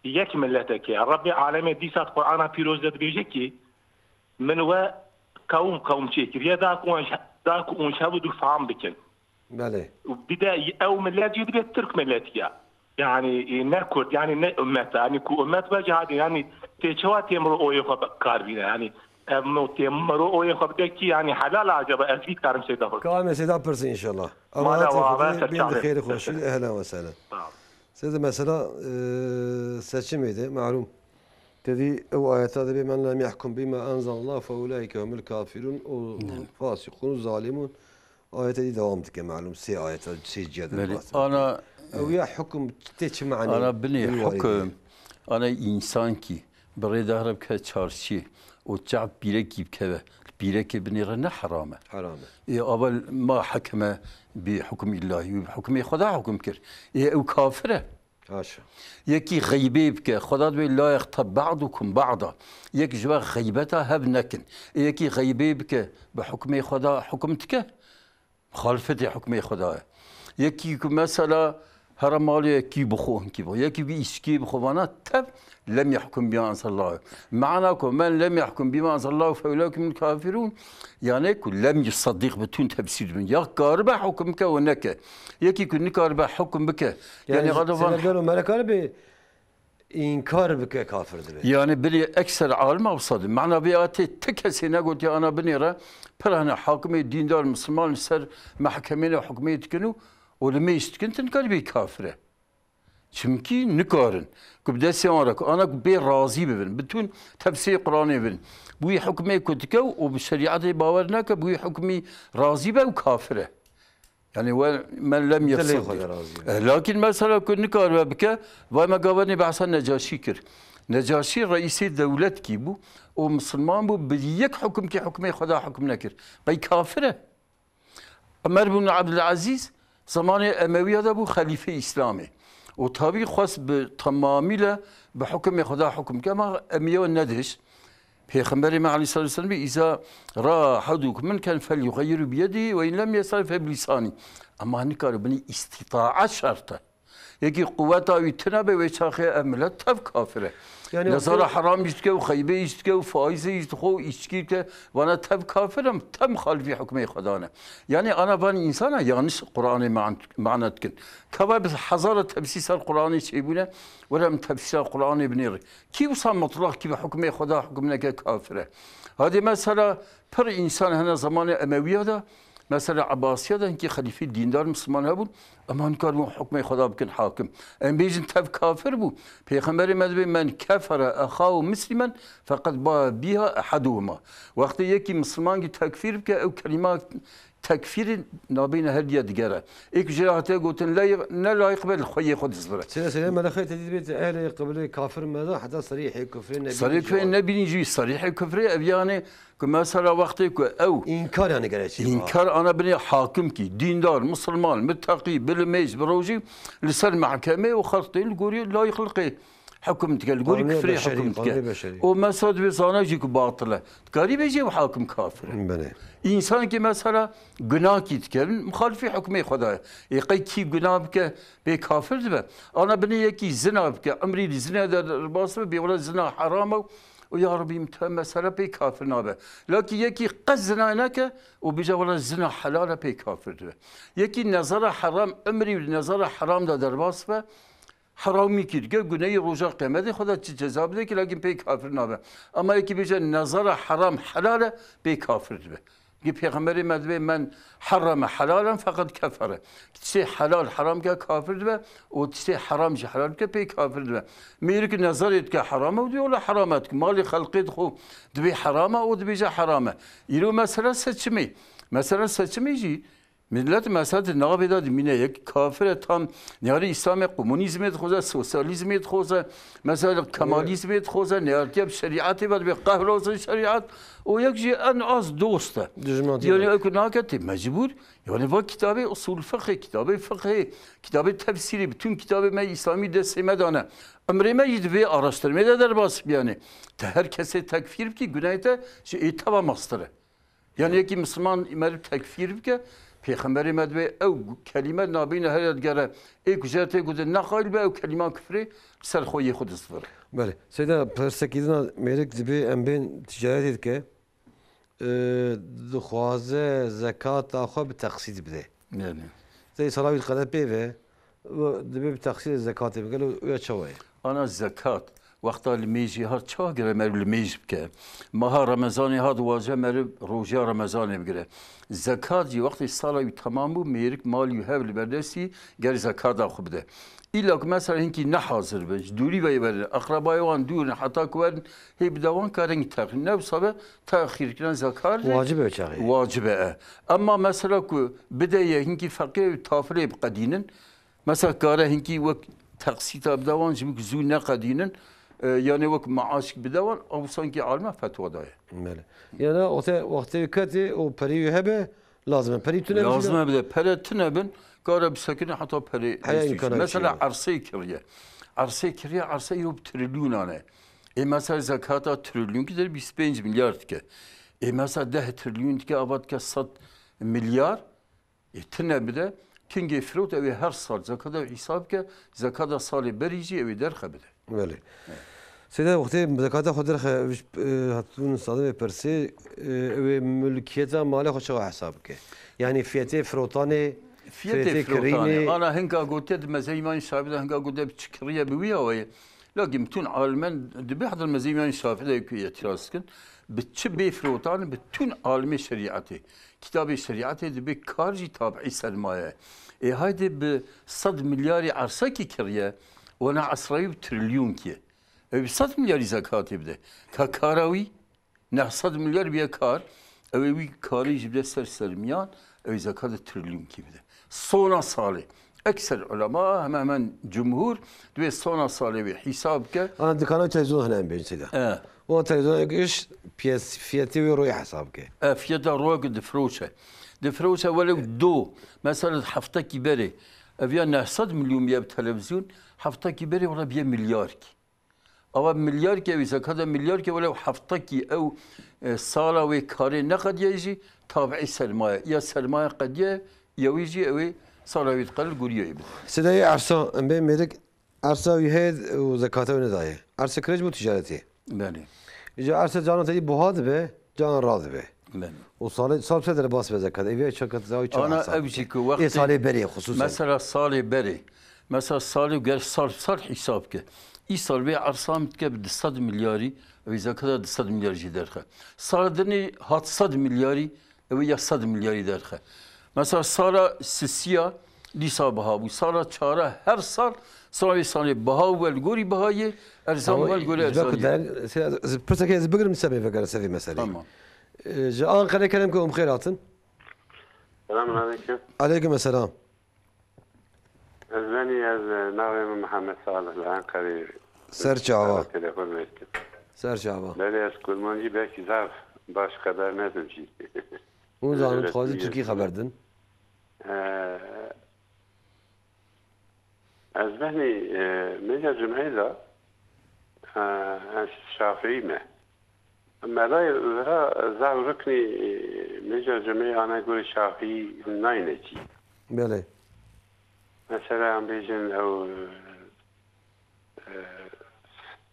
yek milleteke Rabbi aleme disat Kur'an'a piroz diyecek ki من و قوم شيكريا داك ونشابو دو فهم بكن بله وبدأ أو ملات يدري الترك ملاتيا يعني نكرد يعني نأمت يعني كأمت بجهاد يعني تجوات يمرو أو يخب كاربينا يعني تمرو أو يخب دكتي يعني حلال عجب أزيد كارم سيدا كارم سيدا برسي إن شاء الله بين خير خوشي أهلا وسهلا سيدا مثلا ساتشميدي معلوم تدي أو آيات هذا من لم يحكم بما أنزل الله فأولئك هم الكافرون والفاسقون الظالمون آيات دي دوامتك معلوم سي آيات سي جد أنا ويا حكم تجمعني أنا بني حكم أنا إنسان كي بريد هرب كتشارشي وتعب بيركي بكذا بيركي بني رنا حرامه يا أول ما حكم بحكم الله وبحكم خدا حكم كر يا أو كافره يكي غيبي بك خدا لا يغتب بعضكم بعضا يك جوا غيبتها هب نكن يكي غيبي بك بحكم خدا حكمتك مخالفة حكم خدا يكي مثلا هرمالي كي بخوهم كي بخو يكي بيشكي بخوانا تب لم يحكم بما أنزل الله معناكم من لم يحكم بما أنزل الله فأولئك هم الكافرون يعني لم يصدق بتون تفسير من يا قاربة حكمك ونك يكي كن قاربة حكم بك يعني غضبان قالوا ملك إنكار بك كافر دبي يعني بلي أكثر عالم أوصد معنى بياتي تكسينا قلت يا أنا بنيرة برهنا حاكمي الدين دار المسلمان سر محكمين وحكمية كنو ولما يستكن تنكر بي كافرة چمكي نكارن كبدا سيارك أنا بي راضي ببن بتون تفسير قرآني ببن بوي حكمي كتكو وبالشريعة باورناك بوي حكمي راضي بو كافرة يعني من لم يصدق لكن مثلا كن نكار بك وما قابلني بحث النجاشي كر نجاشي رئيس دولة كيبو ومسلمان بو بيك حكم كي حكمي خدا حكم نكر بي كافرة عمر بن عبد العزيز زمان أموي هذا بو خليفة إسلامي وطبيعي خاص بتمامي بحكم خدا حكم كما أمية الندهش پیغمبر ما عليه الصلاة والسلام إذا رأى أحدكم من كان فليغير بيده وإن لم يستطع فبلسانه أما هنكار بني استطاعة شرطه يجي قوته ويتنبه ويشاخي أملت تف كافره يعني نظر حرام يشتكي وخيبه يشتكي وفائزه يشتخو يشتكي وانا تف كافرم تم خالفي حكمي خدانا يعني انا بني انسان يانش قرآن معناتكن كبا بس حضارة تفسير القرآن شيبونه ولا من تفسير القرآن بنير كي وصل مطلق كي حكمي خدا حكمنا كافره هذه مسألة پر انسان هنا زمان امويه ده مثلا عباسية ده إنك خليفة ديندار مسلمان هبون أما هنكار حكم خدا بكن حاكم أم بيجن تف كافر بو پیغمبر مدبي من كفر أخاه مسلما فقد با بها أحدهما وقت يكي مسلمان کی تکفیر بك أو كلمات تكفير نابين هدية دقرة إيك جراحته قلتن لا يقبل خوي خود الصبر سلام ما دخلت تدبيت أهل قبل كافر ماذا حتى صريح كفر النبي صريح كفر النبي نجي صريح كفر أبيانه كمثلا وقتك أو إنكار يعني قريش إنكار أنا بني حاكم كي ديندار مسلمان متقي بالميز بروجي لسر محكمة وخلطين القوري لا يخلقه حكمتك القوري كفري حكمتك ومساد بزانا جيك باطلة تقاري بيجي وحاكم كافر إنسان كي مثلا جناه كي تكلم مخالف حكمي خدايا يقي كي جناه بك بكافر دبا أنا بني يكي زنا بك أمري الزنا ده الباصر بيقول زنا حرام ويا ربي متهم مثلا بكافر نابه لكن يكي قزنا هناك وبيجا ولا زنا حلال بكافر دبا يكي نظر حرام أمري نظر حرام ده الباصر حرامی کرد که گناهی روزا قیامت خدا چه جزا بده که لکن پی کافر نبه اما یکی بیچاره نظر حرام حلاله پی کافر به که پیغمبر مدبه من حرم حلالا فقط کفره چه حلال حرام که کافر به و چه حرام چه حلال که پی کافر به میگه که نظرت که حرامه و دیولا حرامت که مال خلقت خو دبی حرامه و دبی جا حرامه ایرو مثلا سچمی مثلا سچمی جی ملت مثلا نابه داد مینه یک کافر تام نیاری اسلام کمونیسم خوزه سوسیالیسم خوزه مثلا کمالیسم خوزه نیاری شریعتی و به قهر شریعت و یک جی ان از دوسته یعنی اکناکتی مجبور یعنی با کتاب اصول فقه کتاب تفسیری بتون کتاب ما اسلامی دست مدانه امر ما یدوی araştırma در باس بیانه تا هر کسی تکفیر بکی گناهیته چه ایتوا مستره یعنی یکی مسلمان امر تکفیر بکی پیغمبر مدبی او کلمه نابین هر دگره ای کجاته گوده نخایل به او کلمه کفری سر خوی خود استفاده. بله. سیدا پرسکیدن میرک دبی ام بین تجارتی که دخوازه زکات آخوا به تقسیط بده يعني زي صلاوي القناة بيفه دبي بتقسيط الزكاة بقالوا ويا شوي أنا الزكاة وقت الميجي هاد شاقرة مر الميج بك مها رمضاني هاد واجه مر روجا رمضاني بقرة الزكاة جي وقت الصلاة تمامو ميرك مال يهاب البردسي قال زكاة أخو بده إلا مثلا هنكي نحاضر بج دوري بيبر أقربائي وان دور حتى كون هي بدوان كارن تأخير نفسه تأخير كنا زكاة واجبه بشاغي واجبه أما مثلا كو بدأ هنكي فقير تافري بقدينن مثلا كاره هنكي وقت تقسيط بدوان جمك زون نقدينن يعني وقت معاش بدوان أو سانكي عالمه فتوى دايه ماله يعني وقت كاتي وبري هبه لازم بري تنبه لازم بده بري تنبن كاره بسكنه حتى بري مثلا عرصه كريه عرصه يوب تريليون أنا مثلا زكاة تريليون كده 25 مليار كه مثلا 10 تريليون كه آباد كه 100 مليار تنبه كنجي فروت أوي هر سال زكاة حساب كه زكاة سال بريجي أوي درخه بده ماله سيدا وقتی زکات خود رخ هاتون صادم پرسی ملکیت مال خود چه حساب که یعنی فیات فروتانه فیات فروتانه أنا هنگا قلت مزيمان شعب ده هنگا قلت بشكرية بويا ويا لكن بتون عالمان دبي حضر مزيمان شعب ده يكوي اعتراضكن بتشبه فروتانه بتون عالم شريعته كتاب شريعته دبي كارجي تابعي سلماية هايدي ب100 مليار عرصة كي كريه وانا عصري تريليون كي 100 مليار زكاة بده ككاروي 100 مليار بيا كار اوي كاري جبده سرميان اوي زكاة تريليون كي بده صونا صالح اكثر علماء هم جمهور دوي صونا صالح بحساب ك انا دكانه تلفزيون هنا بين سيدا وانا تلفزيون ايش بيس فياتي ويروي حسابك فياتا روك دفروشه ولو دو مثلا حفته كي بري ابيا 900 مليون بيا بالتلفزيون حفته كي بري ولا بيا مليار كي أو مليار كي إذا كذا مليار كي ولو حفتكي أو صالة وكاري نقد يجي تابعي سلماية يا سلماية قد يجي أو صالة ويتقل قولي يبدأ سيدي عرصة أمبين ميرك عرصة ويهد وزكاته ونداية عرصة كريج تجارتي بله إذا عرصة جانا تجي بهاد به جانا راضي به بله وصال سدر باس بزكاة إيه شركة زاوية أنا أبجيك وقت إيه صالة بري خصوصا مثلا صالة بري مثلا صالة وقال صار حسابك إيصال بيع عرصام تكبد 100 ملياري وإذا كذا 100 مليار جي درخه صار درني هات 100 ملياري ويا 100 ملياري درخه مثلا صار سسيا ليسا بها وصار شارع هر صار صار بها والجوري بهاي أرزام والجوري أرزام بس كذا بقدر مسبب فكرة سفي مسألة جاء خلي كلامكم خيراتن السلام عليكم عليكم السلام أزمني از ناوي محمد صالح الآن قريب سرچاوا تلفن مشتم سرچاوا بله از کلمانجی belki ضعف باش خبر ندم چی اون زانو خوازی ترکی خبردن از بهني ميجا جمعي ذا شافعي ما اما لا زعو ركني ميجا جمعي انا اقول شافعي ناينتي بله مثلا عم بيجن او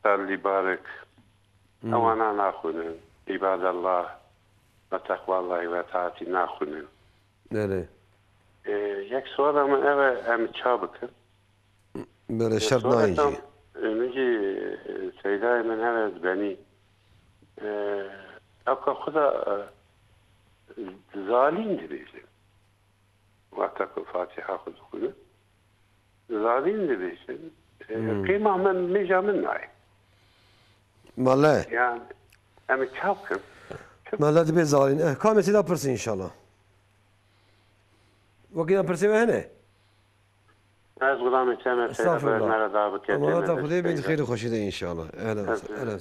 صلي بارك او انا ناخذ عباد الله وتقوى الله وطاعتي ناخذ بله یک سوال من اوه ام چابك بله شرط نايجي نجي سيداي من هذا بني اكا خدا ظالم دبيجن وقتك الفاتحة خذ كله ظالم دبيجن قيمة من ميجا من ناي ماله يعني ام چابك ماله دبي ظالم كامل سيدا برسي ان شاء الله وكذا برسي هنا از غلام تامر استغفر الله مرا دعوت الله تاخذي بيد خير وخشيده ان شاء الله اهلا وسهلا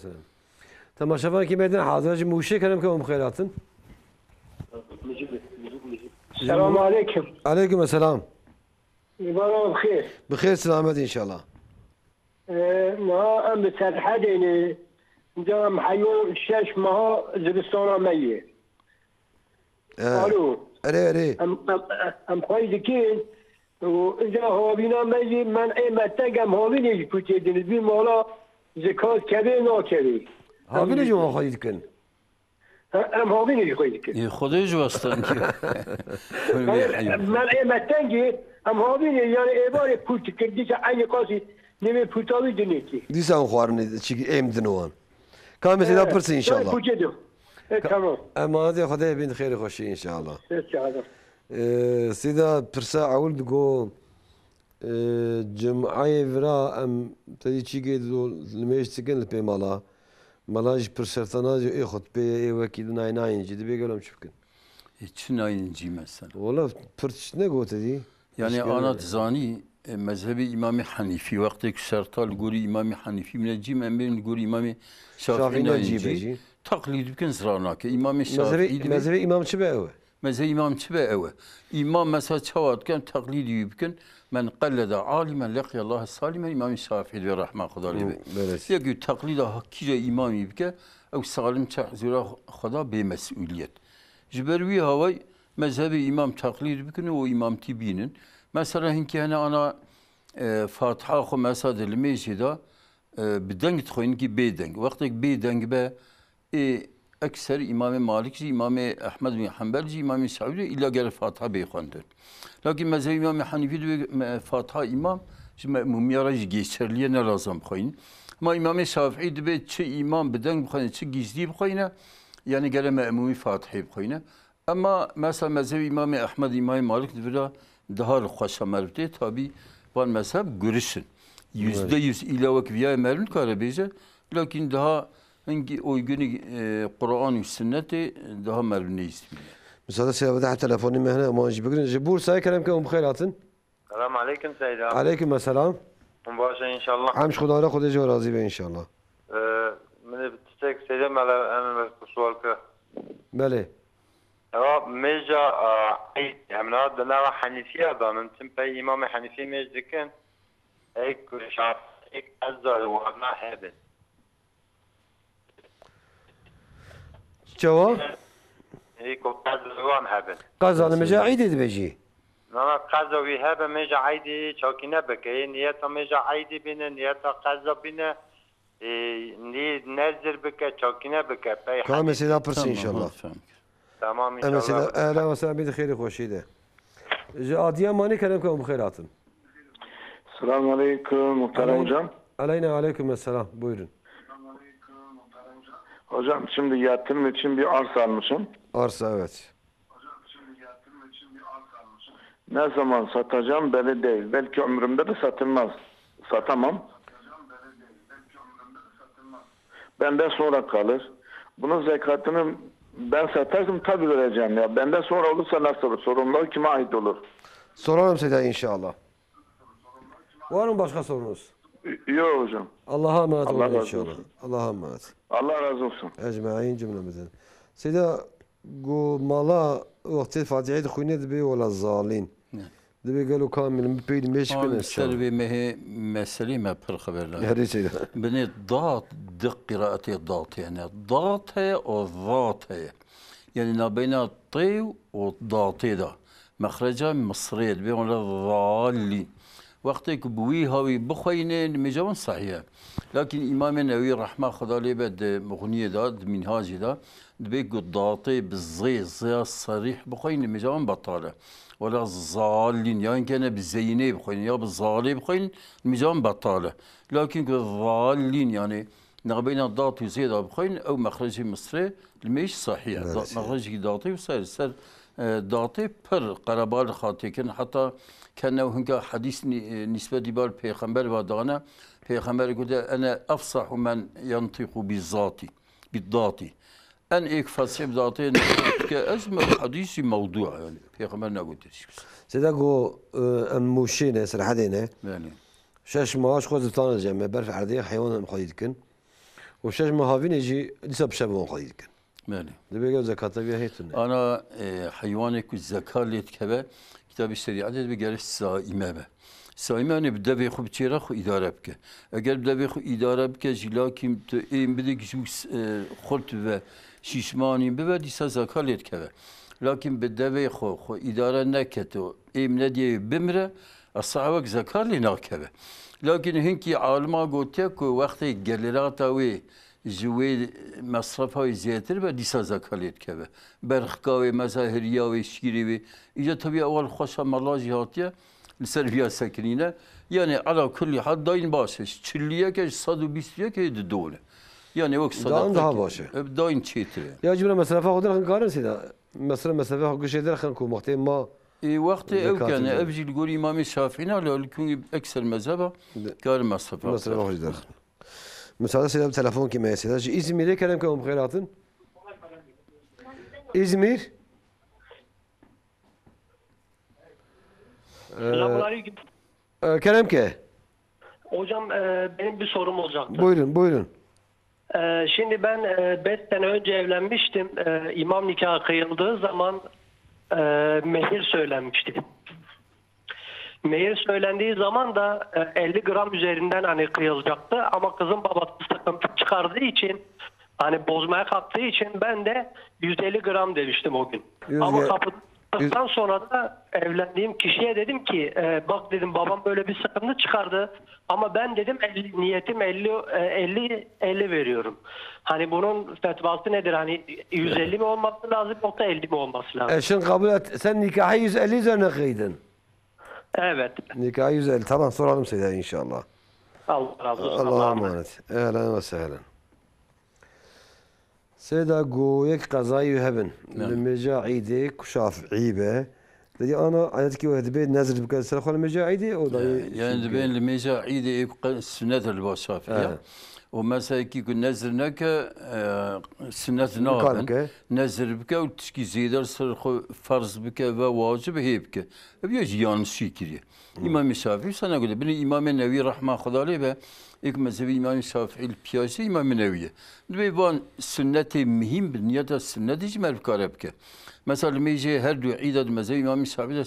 تماشا كي بعدين حاضر موشي كلامكم خيراتن السلام عليكم عليكم السلام والله بخير بخير سلامات ان شاء الله ما ام بتلحدني جام حيو الشاش ما زبستونا مية الو اري ام خويدكين وإذا هو بينا ميجي من أي متجم هو بيني كتير دنبي مولا زكاة كبير نا كبير. ها بيني جو ما خالد كن. ام هاوین يخويك خدای جواستان که من امتنجي ام هاوین يعني عباره پوت کردی که عین قاضی نمی پوتاوی دنیتی دیسان خوارنی چی ایم دنوان کام سیدا پرس ان شاء الله تمام اما هذه خدای بین خیر خوشی ان شاء الله سيدا برسا عول دقو جمعي فرا ام تدي تشيكي الميش تسكن لبي مالاج برسرتناج اخد بي اي وكيد ناين جدي بيقولهم شفكن hiç nayinci mesela. والله برتش ne قوت دي Yani ana zani mezhebi İmam Hanifi vakti sertal guri İmam Hanifi minecim emrin guri İmam Şafii nayinci taklid bikin zranake İmam Şafii mezhebi İmam Çıbe mezhebi İmam Çıbe ev İmam mesela çavatken taklid yibkin men qallada alimen laqiya Allah salimen İmam Şafii ve rahme khudali be ki taklid hakkice İmam yibke ev salim çahzura khuda be mesuliyet Jibervi havay mezhebi imam taklid bikini o imam tibinin. Mesela hinki hani ana Fatiha xo mesela dilmeycida بدنگ تخوین کی بیدنگ وقتی بیدنگ به اکثر امام مالک جی امام احمد بن حنبل جی امام شافعی الا گر فاتحه بیخوندن لکن مذهب امام حنیفی دو فاتحه امام ممیارج geçerliye ne lazım بخوین ما امام شافعی دو چه امام بدنگ بخوینه چه گیزدی بخوینه yani gene me'mumi Fatiha'yı بخوینه ama mesela mezhep imam Ahmed imam Malik duvra daha hoşa mervde tabi van mezhep görüşün %100 ilavak viya mervin karabeyce lakin daha hangi uygunu Kur'an ve sünneti daha mervine istiyor. Müsaade sebebi telefonu mehne ama jibirin jibur say kelam ke umkhairatın. Selam aleyküm Seyyid abi. Aleyküm selam. Mbaşa inşallah. Hamş Khudayla Khudayca razı be inşallah. من بتستيق سيدم على أنا سؤالك. بله. ميجا من هذا نوع حنيفية ده من تنبي إمام حنيفي ميج ذكن هيك شعب هيك أزر وما هذا. جوا؟ هيك أزر وما هذا. قازان مجا عيدي بيجي. أنا قازا ويهاب ميجا عيدي شاكينا بكي نيتا ميجا عيدي بينا نيتا قازا بينا نزر بك شاكينا بك. كامل سيدا برسي إن شاء الله. تمام إن شاء الله. أهلا وسهلا بيد خير خوشيده. Adiye mani kelamkum bخيراتın. Selamun aleyküm muhterem hocam. Aleyna aleyküm selam. Buyurun. Hocam şimdi yatırım için bir arsa almışım. Arsa evet. Ne zaman satacağım belli değil. Belki ömrümde de satılmaz. Satamam. Benden sonra kalır. Bunun zekatını ben satarsam tabii vereceğim ya. Benden sonra olursa nasıl olur? Sorumluluğu kime ait olur? Soralım size inşallah. Var mı başka sorunuz? Yok hocam. Allah'a emanet olun Allah inşallah. Allah'a emanet. Allah razı olsun. Ecmaîn cümlemizden. Sida go mala vakti Fatiha'yı da khuyne de be wala zalin. De be galo kamil bir meş bine. Servi mehe mesele me per haberler. Hadi şeyde. Beni ضاد دق قراءتي ضاد يعني ضاد هي وضاد هي يعني ما بين الطي والضاطي ده مخرجها مصري بيقول الضالي وقتك بوي هاوي بخوينين مجاون صحيح لكن إمام النووي رحمه خدا لي بعد مغنية ده منهاج ده بيقول ضاطي بالزي الزي الصريح بخوين مجاون بطالة ولا الظالين يعني كان بالزيني بخوين يا بالظالي بخوين مجاون بطالة لكن الظالين يعني نغبين الضاط وزيد بخوين أو مخرج مصري الميش صحيح مخرج ضاطي وصار سر ضاطي بر قرابال خاطئين حتى كانوا هناك حديث نسبة دبال پیغمبر ودانا پیغمبر يقول أنا أفصح من ينطق بالذاتي بالضاطي أن إيك فصيح بضاطي كأجمل حديث موضوع يعني پیغمبر نقول تريش سيدا قو أموشينه سرحدينه يعني شاش ماش خود زبطان الجامعة برف عردية حيوان مخديدكن وشاش مهافين يجي لسه بشبه مخديدكن يعني ده بيجوا زكاة بيها هيتون أنا حيوانك الزكاة اللي تكبه كتاب الشريعة ده بيجالس إمامه سایمانی بده به خوب چرا خو اداره بکه اگر بده به خو اداره بکه جلا کیم تو این بده جوس خورد و شیشمانی ببری سازکالیت که لکن بده به خو اداره نکته این ندیه بمره اصحابک زکالی نکه لكن هنكي عالما قلت لك وقت جلرات وي جوی مصرف های زیادتر و دیسا زکالیت که برخکاوی مزاهریاوی شیریوی اینجا طبیعی اول خوشا ملاجی هاتیه لسر بیا سکنینه یعنی علا کلی حد داین باشش 40 120 دوله yani o Dağın daha başı. Dağın çetiri. Ya cümle mesafe kadar hangi karın sida. Mesela mesafe hangi şeyler hangi kumakte ma. وقت او كان ابجي الجوري امام الشافعي لا لكن اكثر مذهبه قال مصطفى مثلا واحد داخل مساعدة سيدة بتلفون كما يسيدة İzmir'e كلام كم بخيراتن İzmir Selamünaleyküm. Kerem ke. Hocam benim bir sorum olacaktı. Buyurun. Şimdi ben 5 sene önce evlenmiştim. İmam nikahı kıyıldığı zaman mehir söylenmişti. Mehir söylendiği zaman da 50 gram üzerinden hani kıyılacaktı. Ama kızın babası sıkıntı çıkardığı için hani bozmaya kalktığı için ben de 150 gram demiştim o gün. Ama kapıdan sonra da evlendiğim kişiye dedim ki bak dedim babam böyle bir sıkıntı çıkardı. Ama ben dedim niyetim 50 veriyorum. Hani bunun fetvası nedir? Hani 150 mi olması lazım yoksa 50 mi olması lazım? Eşin kabul et. Sen nikahı 150 üzerine kıydın. Evet. Nikahı 150. Tamam soralım Seyda inşallah. Allah razı olsun. Allah'a emanet. Ehlen ve sehlen. Seyda goyek kazayı yuhebin. Lmeca iydi kuşaf ibe. Dedi ana ayetki ve hedibe nezir bika selefal meca iydi o da. Yani ben lmeca iydi sünnet el-Şafii. O mesela ki nezir neke sünnet naben. Nezir bika o tişki zidar sırf farz bika ve vacib hepke. Bir yanlış fikri. İmam Şafii sana göre benim İmam Nevi rahmetullah ve ilk mezhebi İmam Şafii piyasi İmam Nevi'ye. Ve bu sünneti mühim bir niyete sünneti cimel karabke. Mesela mece her du idat mezhebi İmam Şafii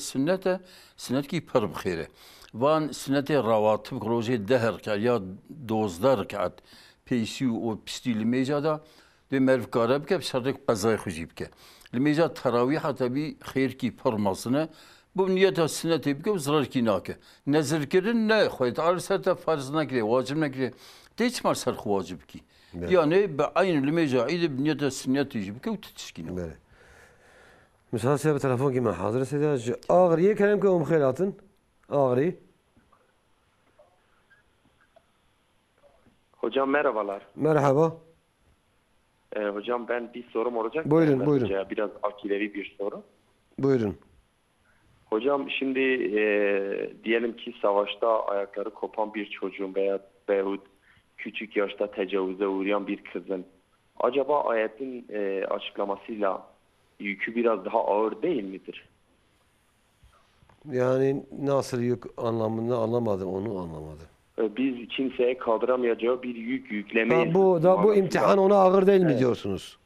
sünnet ki par bxire. Van sünneti ravatib roje deher ka ya 12 rekat peşi o pistil mecada de merv karabke şartık qazay xujibke. Meca taravih tabi xeyr ki parmasına bu niyet sünneti bike zarar ki nake. Nezir kirin ne xoyt arsa farz nakre vacib nakre. Hiç marsar vacib ki. Yani be aynı meca ide niyet sünneti bike tutuşkin. Böyle. Mesela size bir telefon kime hazır Seyda. Ağrı'ya kelam ki khairatın. Ağrı. Hocam merhabalar. Merhaba. Hocam ben bir sorum olacak. Buyurun. Biraz akidevi bir soru. Buyurun. Hocam şimdi diyelim ki savaşta ayakları kopan bir çocuğun veyahut küçük yaşta tecavüze uğrayan bir kızın acaba ayetin açıklamasıyla yükü biraz daha ağır değil midir? Yani nasıl yük anlamında anlamadım, onu anlamadım. Biz kimseye kaldıramayacağı bir yük yüklemeyiz. Bu imtihan ona ağır değil mi diyorsunuz?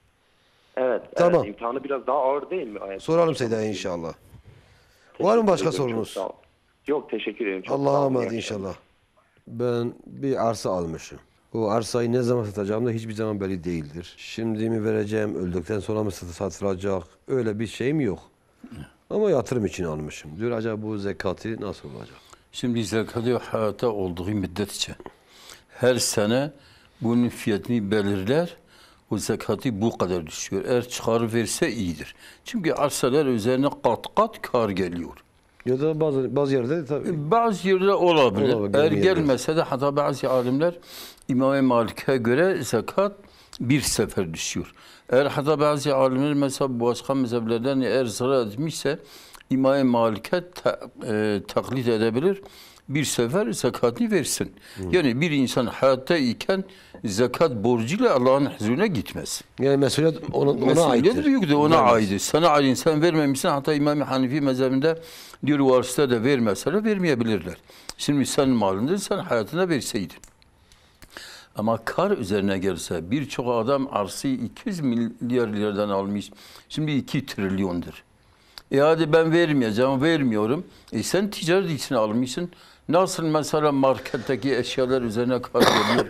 Evet. Tamam. Evet, imtihanı biraz daha ağır değil mi? Soralım Seyda inşallah. Var mı başka sorunuz? Yok teşekkür ederim. Allah'a emanet inşallah. Ben bir arsa almışım. Bu arsayı ne zaman satacağım da hiçbir zaman belli değildir. Şimdi mi vereceğim, öldükten sonra mı satılacak? Öyle bir şeyim yok. Ama yatırım için almışım. Diyor acaba bu zekatı nasıl olacak? Şimdi zekatı hayata olduğu müddetçe her sene bunun fiyatını belirler. O zekatı bu kadar düşüyor. Eğer çıkarıverse iyidir. Çünkü arsalar üzerine kat kat kar geliyor. Ya da bazı yerde tabii. Bazı yerde olabilir. Eğer gelmese de hatta bazı alimler İmam Malik'e göre zekat bir sefer düşüyor. Eğer hatta bazı alimler mesela başka mezheplerden eğer zarar etmişse İmam Malik'e taklit edebilir. Bir sefer zekatını versin. Yani bir insan hayatta iken zekat borcuyla Allah'ın huzuruna gitmez. Yani mesuliyet ona aittir. Büyüktür, ona aittir. Sana ait sen vermemişsin. Hatta İmam Hanifi mezhebinde diyor varsa da vermeseler vermeyebilirler. Şimdi sen malındır, sen hayatına verseydin. Ama kar üzerine gelse birçok adam arsayı 200 milyar liradan almış. Şimdi 2 trilyondur. Hadi ben vermiyorum. Sen ticaret için almışsın. Nasıl mesela marketteki eşyalar üzerine kar geliyor,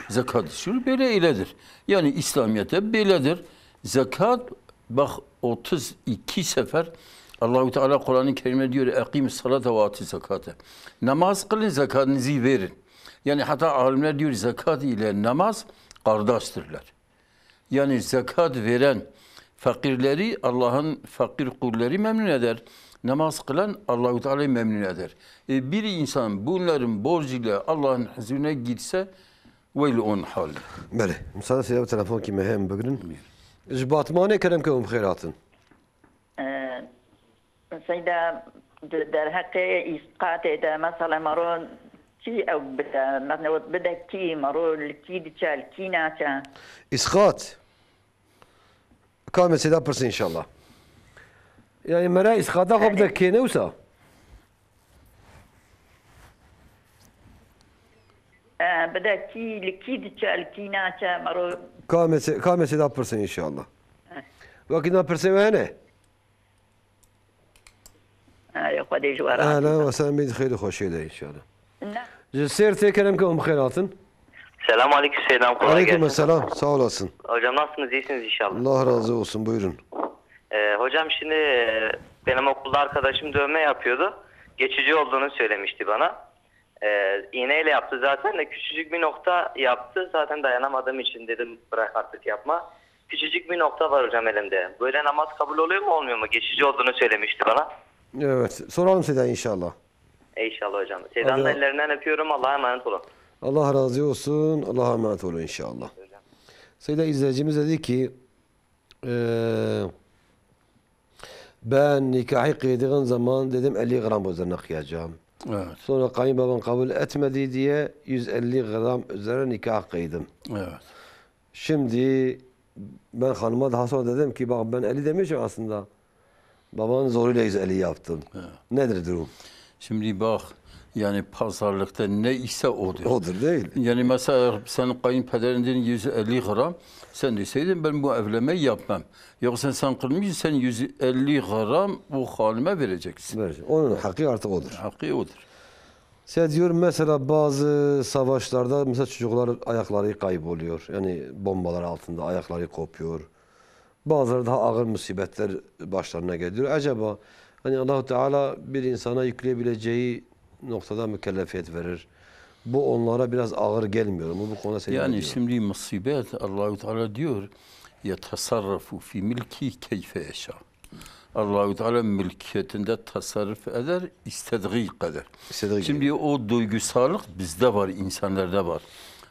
zekat düşüyor, böyle eyledir. Yani İslamiyet'te böyledir. Zekat, bak 32 sefer Allah-u Teala Kur'an-ı Kerim'de diyor, اَقِيمُ الصَّلَاةَ وَاَتِ زَكَاتَ. Namaz kılın, zekatınızı verin. Yani hatta alimler diyor, zekat ile namaz kardeştirler. Yani zekat veren fakirleri Allah'ın fakir kulları memnun eder. Namaz kılan Allahu Teala'yı memnun eder. Bir insan bunların borcuyla Allah'ın huzuruna gitse veyl on hal. بله مساعدة سيدة تلفون كي مهم بقرن جباطماني كلام كوم خيراتن سيدة در حق إسقاط ده مثلا مرو كي أو بدا مثلا بدا كي مرو الكي دشال كي ناچا إسقاط كامل سيدة برس إن شاء الله يعني مرا إسقاطا خب بدك كينوسا بدا كي الكي دشال كي ناچا مرو كامل سيدة برس إن شاء الله وكنا برس وهنا يا خدي جوارا أهلا وسهلا بيد خير وخوشي ده إن شاء الله جسير تكلم كوم خيراتن Selamun aleyküm Seydam. Kolay Aleyküm gelsin. selam. Sağ olasın. Hocam nasılsınız? İyisiniz inşallah. Allah razı olsun. Buyurun. Hocam şimdi benim okulda arkadaşım dövme yapıyordu. Geçici olduğunu söylemişti bana. İğneyle yaptı zaten de küçücük bir nokta yaptı. Zaten dayanamadığım için dedim bırak artık yapma. Küçücük bir nokta var hocam elimde. Böyle namaz kabul oluyor mu olmuyor mu? Geçici olduğunu söylemişti bana. Evet. Soralım Seda inşallah. İnşallah hocam. Seyda'nın Hadi. ellerinden öpüyorum. Allah'a emanet olun. Allah razı olsun. Allah'a emanet olun inşallah. Seda izleyicimiz dedi ki ben nikahı kıydığım zaman dedim 50 gram üzerine kıyacağım. Evet. Sonra kayınbabam kabul etmedi diye 150 gram üzerine nikah kıydım. Evet. Şimdi ben hanıma daha sonra dedim ki bak ben 50 demişim aslında. Babanın zoruyla 150 yaptım. Evet. Nedir durum? Şimdi bak yani pazarlıkta ne ise odur. Odur değil. Yani mesela senin kayınpederinin 150 gram sen deseydin ben bu evlenmeyi yapmam. Yoksa sen kırmışsın sen 150 gram bu halime vereceksin. Onun hakkı artık odur. Hakkı odur. Sen diyor mesela bazı savaşlarda mesela çocuklar ayakları kayboluyor. Yani bombalar altında ayakları kopuyor. Bazıları daha ağır musibetler başlarına geliyor. Acaba hani Allah-u Teala bir insana yükleyebileceği noktada mükellefiyet verir. Bu onlara biraz ağır gelmiyor mu? Bu konuda senin Yani diyor. şimdi musibet Allah-u Teala diyor yetasarrafu fi milki keyfe yeşâ. Allah-u Teala mülkiyetinde tasarruf eder istediği kadar. Şimdi o duygusallık bizde var, insanlarda var.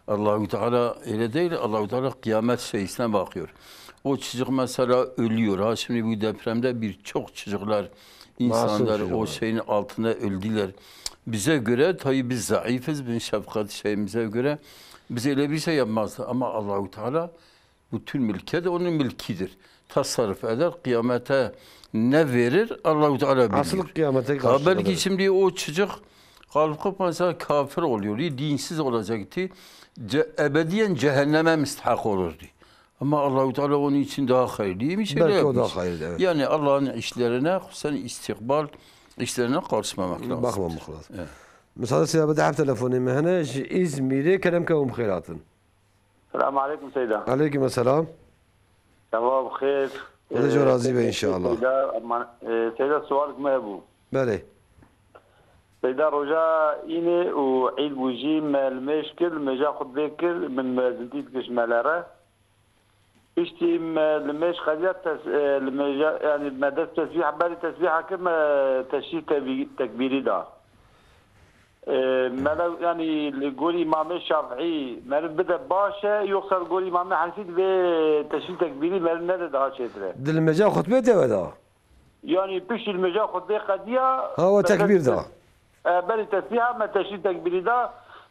Allah-u Teala öyle değil. Allah-u Teala kıyamet şeysine bakıyor. O çocuk mesela ölüyor. Ha şimdi bu depremde birçok çocuklar, insanlar o şeyin altında öldüler. Bize göre tabii biz zayıfız, bin şefkat şeyimize göre biz öyle bir şey yapmazdı. Ama Allah-u Teala bütün mülkiyet onun mülkidir. Tasarruf eder, kıyamete ne verir Allah-u Teala bilir. Asıl kıyamete karşı. Belki şimdi o çocuk kalkıp mesela kafir oluyor, dinsiz olacaktı. Ebediyen cehenneme müstahak olurdu. Ama Allah-u Teala onun için daha hayırlı bir şey Belki yapmış. o daha hayırlı, evet. Yani Allah'ın işlerine, sen istikbal işlerine karışmamak lazım. Bakmamak lazım. Mesela size بدي أحب تلفوني مهنا إزميري كلام كوم خيراتن. السلام عليكم سيدة. عليكم السلام. تمام بخير. ولجو راضي بيه إن شاء الله. سيدة سؤالك ما يبو. بله. سيدة رجاء إني وعيد بوجيم المشكل مجا خد ذكر من زنتيت كش مالارة. اشتي المش خديت يعني مدرسة تسبيح بالي تسبيحة كما تشيء تكبيري ده. مالا يعني يقول إمام الشافعي مالا بدأ باشا يوصل يقول إمام حنفي بتشيء تكبيري مالا نرد هاشي ترى. دل المجا خطبة ده ولا؟ يعني بيش المجا خطبة قديا. هو تكبير ده. بالي تسبيحة ما تشيء تكبيري ده.